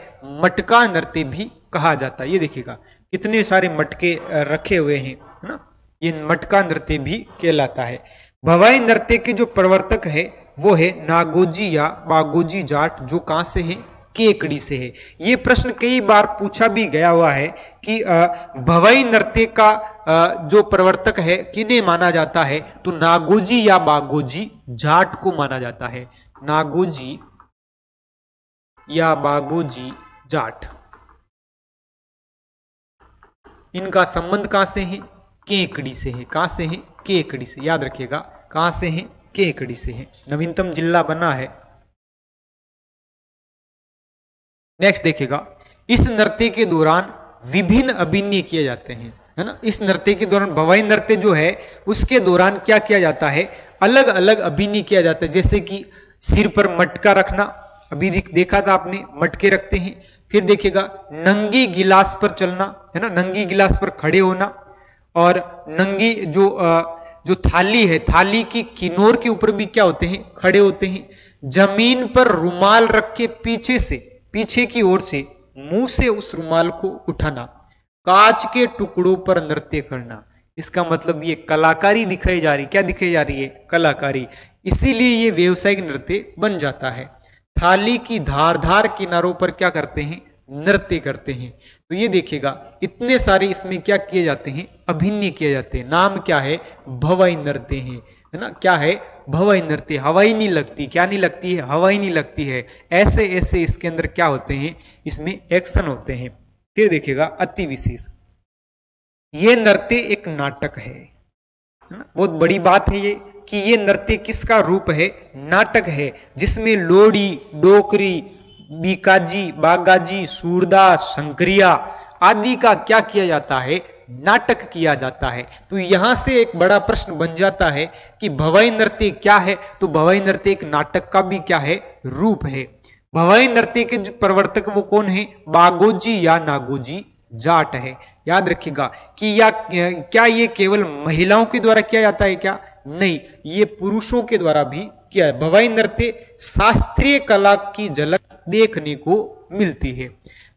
मटका नृत्य भी कहा जाता है। ये देखिएगा कितने सारे मटके रखे हुए हैं, है ना, ये मटका नृत्य भी कहलाता है। भवाई नृत्य के जो प्रवर्तक है वो है नागोजी या बागोजी जाट, जो कहां से है, केकड़ी से है। ये प्रश्न कई बार पूछा भी गया हुआ है कि भवाई नृत्य का जो प्रवर्तक है किन्हें माना जाता है, तो नागोजी या बागोजी जाट को माना जाता है। नागोजी या बागोजी जाट, इनका संबंध कहां से है, केकड़ी से है। कहां से है, केकड़ी से। याद रखिएगा कहां से है, केकड़ी से है। नवीनतम जिला बना है। नेक्स्ट देखिएगा, इस नृत्य के दौरान विभिन्न अभिनय किए जाते हैं, है ना। इस नृत्य के दौरान भवाई नृत्य जो है उसके दौरान क्या किया जाता है, अलग अलग अभिनय किया जाता है। जैसे कि सिर पर मटका रखना, अभी देखा था आपने, मटके रखते हैं। फिर देखिएगा नंगी गिलास पर चलना, है ना, नंगी गिलास पर खड़े होना, और नंगी जो थाली है, थाली की किनोर के ऊपर भी क्या होते हैं, खड़े होते हैं। जमीन पर रुमाल रख के पीछे की ओर से मुंह से उस रुमाल को उठाना, कांच के टुकड़ों पर नृत्य करना। इसका मतलब ये कलाकारी दिखाई जा रही, क्या दिखाई जा रही है, कलाकारी। इसीलिए ये व्यवसायिक नृत्य बन जाता है। थाली की धारदार किनारों पर क्या करते हैं, नृत्य करते हैं। तो ये देखिएगा इतने सारे इसमें क्या किए जाते हैं, अभिनय किए जाते हैं। नाम क्या है, भवाई नृत्य है ना। क्या है, भवाई नृत्य। हवाई नहीं लगती, क्या नहीं लगती है, हवाई नहीं लगती है। ऐसे ऐसे इसके अंदर क्या होते हैं, इसमें एक्शन होते हैं। फिर देखिएगा अति विशेष, ये नृत्य एक नाटक है ना। बहुत बड़ी बात है ये कि ये नृत्य किसका रूप है, नाटक है, जिसमें लोड़ी, डोकरी, बीकाजी, बागाजी, सूरदास, शंकरिया आदि का क्या किया जाता है, नाटक किया जाता है। तो यहां से एक बड़ा प्रश्न बन जाता है कि भवाई नृत्य क्या है, तो भवाई नृत्य एक नाटक का भी क्या है, रूप है। भवाई नृत्य के जो प्रवर्तक वो कौन है, बागोजी या नागोजी जाट है। याद रखिएगा कि क्या ये केवल महिलाओं के द्वारा किया जाता है, क्या नहीं, ये पुरुषों के द्वारा भी किया है। भवाई नृत्य शास्त्रीय कला की झलक देखने को मिलती है।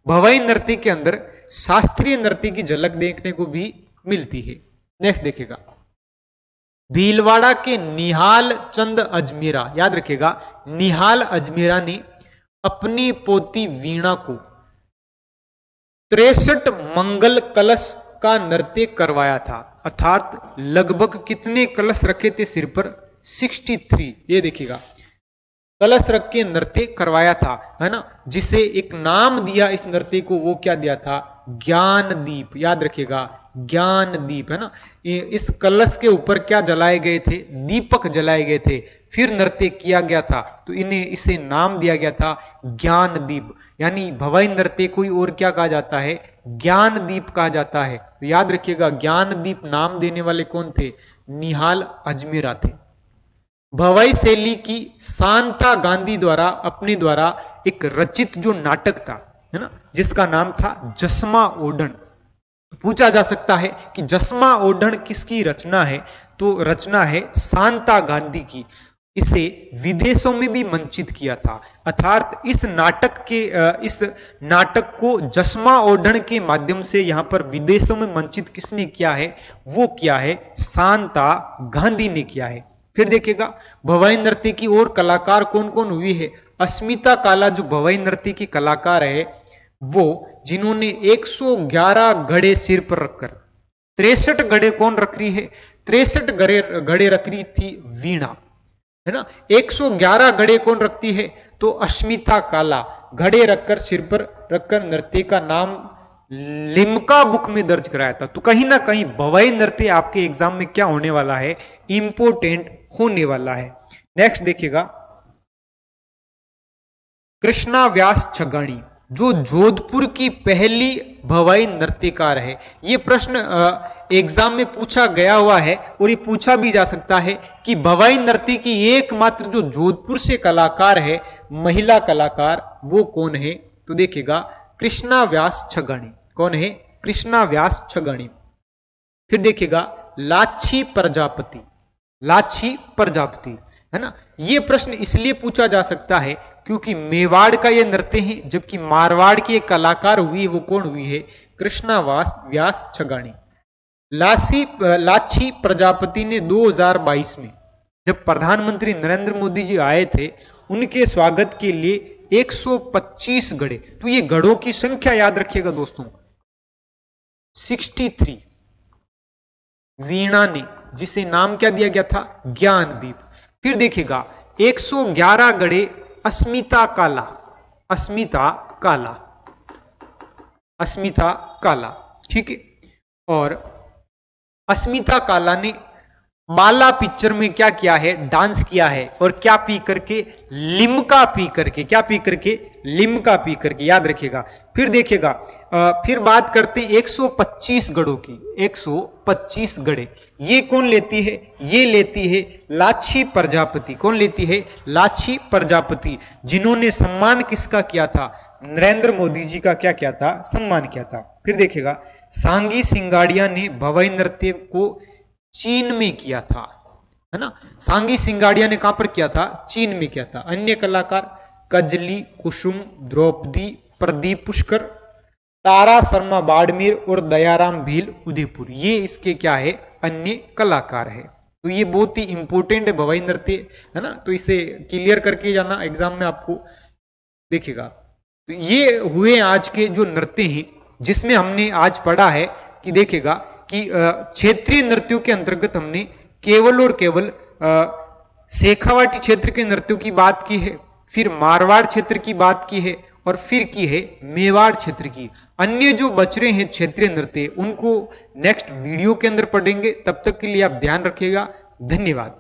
भवाई नृत्य के अंदर शास्त्रीय नृत्य की झलक देखने को भी मिलती है। नेक्स्ट देखिएगा, भीलवाड़ा के निहाल चंद अजमेरा, याद रखिएगा निहाल अजमेरा ने अपनी पोती वीणा को 63 मंगल कलश का नृत्य करवाया था। अर्थात लगभग कितने कलश रखे थे सिर पर, 63। ये देखिएगा, कलश रख के नृत्य करवाया था, है ना, जिसे एक नाम दिया इस नृत्य को, वो क्या दिया था, ज्ञानदीप। याद रखिएगा, ज्ञानदीप, है ना। इस कलश के ऊपर क्या जलाए गए थे, दीपक जलाए गए थे, फिर नृत्य किया गया था, तो इसे नाम दिया गया था ज्ञानदीप। यानी भवाई नृत्य कोई और क्या कहा जाता है, ज्ञानदीप कहा जाता है। तो याद रखिएगा, ज्ञानदीप नाम देने वाले कौन थे, निहाल अजमेरा थे। भवाई शैली की शांता गांधी द्वारा अपने द्वारा एक रचित जो नाटक था, है ना, जिसका नाम था जसमा ओढ़न। पूछा जा सकता है कि जसमा ओढ़न किसकी रचना है, तो रचना है शांता गांधी की। इसे विदेशों में भी मंचित किया था, अर्थात इस नाटक को जसमा ओढ़न के माध्यम से यहां पर विदेशों में मंचित किसने किया है, वो किया है शांता गांधी ने किया है। फिर देखिएगा, भवाई नृत्य की और कलाकार कौन कौन हुई है। अस्मिता काला जो भवाई नृत्य की कलाकार है, वो जिन्होंने 111 घड़े सिर पर रखकर, 63 घड़े कौन रख रही है, 63 घड़े रख रही थी वीणा, है ना। 111 घड़े कौन रखती है, तो अस्मिता काला घड़े रखकर, सिर पर रखकर नृत्य का नाम लिम्का बुक में दर्ज कराया था। तो कहीं ना कहीं भवाई नृत्य आपके एग्जाम में क्या होने वाला है, इंपोर्टेंट होने वाला है। नेक्स्ट देखिएगा, कृष्णा व्यास छगाणी जो जोधपुर की पहली भवाई नृत्यकार है। यह प्रश्न एग्जाम में पूछा गया हुआ है और ये पूछा भी जा सकता है कि भवाई नृत्य की एकमात्र जो जोधपुर से कलाकार है, महिला कलाकार, वो कौन है, तो देखिएगा कृष्णा व्यास छगाणी। कौन है, कृष्णा व्यास छगाणी। फिर देखिएगा लाछी प्रजापति, लाछी प्रजापति, है ना। यह प्रश्न इसलिए पूछा जा सकता है क्योंकि मेवाड़ का यह नृत्य है, जबकि मारवाड़ की एक कलाकार हुई, वो कौन हुई है, कृष्णा व्यास छगाणी। लाछी प्रजापति ने 2022 में जब प्रधानमंत्री नरेंद्र मोदी जी आए थे, उनके स्वागत के लिए 125 घड़े, तो ये घड़ों की संख्या याद रखिएगा दोस्तों, 63 वीणा ने, जिसे नाम क्या दिया गया था, ज्ञानदीप। फिर देखिएगा 111 घड़े अस्मिता काला, अस्मिता काला, अस्मिता काला, ठीक है। और अस्मिता काला ने माला पिक्चर में क्या किया है, डांस किया है, और क्या पी करके, लिम्का पी करके, क्या पी करके, लिम्का पी करके, याद रखिएगा। फिर देखिएगा, फिर बात करते हैं 125 घड़ों की, 125 घड़े, ये कौन लेती है, ये लेती है लाछी प्रजापति। कौन लेती है, लाछी प्रजापति, जिन्होंने सम्मान किसका किया था, नरेंद्र मोदी जी का क्या किया था, सम्मान किया था। फिर देखिएगा सांगी सिंगाड़िया ने भवाई नृत्य को चीन में किया था, है ना। सांगी सिंगाड़िया ने कहां पर किया था, चीन में किया था। अन्य कलाकार कजली, कुसुम, द्रौपदी, प्रदीप पुष्कर, तारा शर्मा बाड़मेर और दयाराम भील उदयपुर, ये इसके क्या है, अन्य कलाकार है। तो ये बहुत ही इंपॉर्टेंट है भवाई नृत्य, है ना, तो इसे क्लियर करके जाना एग्जाम में आपको। देखिएगा, तो ये हुए आज के जो नृत्य हैं, जिसमें हमने आज पढ़ा है कि देखिएगा कि क्षेत्रीय नृत्यों के अंतर्गत हमने केवल और केवल शेखावाटी क्षेत्र के नृत्यों की बात की है, फिर मारवाड़ क्षेत्र की बात की है, और फिर की है मेवाड़ क्षेत्र की। अन्य जो बच रहे हैं क्षेत्रीय नृत्य, उनको नेक्स्ट वीडियो के अंदर पढ़ेंगे। तब तक के लिए आप ध्यान रखिएगा। धन्यवाद।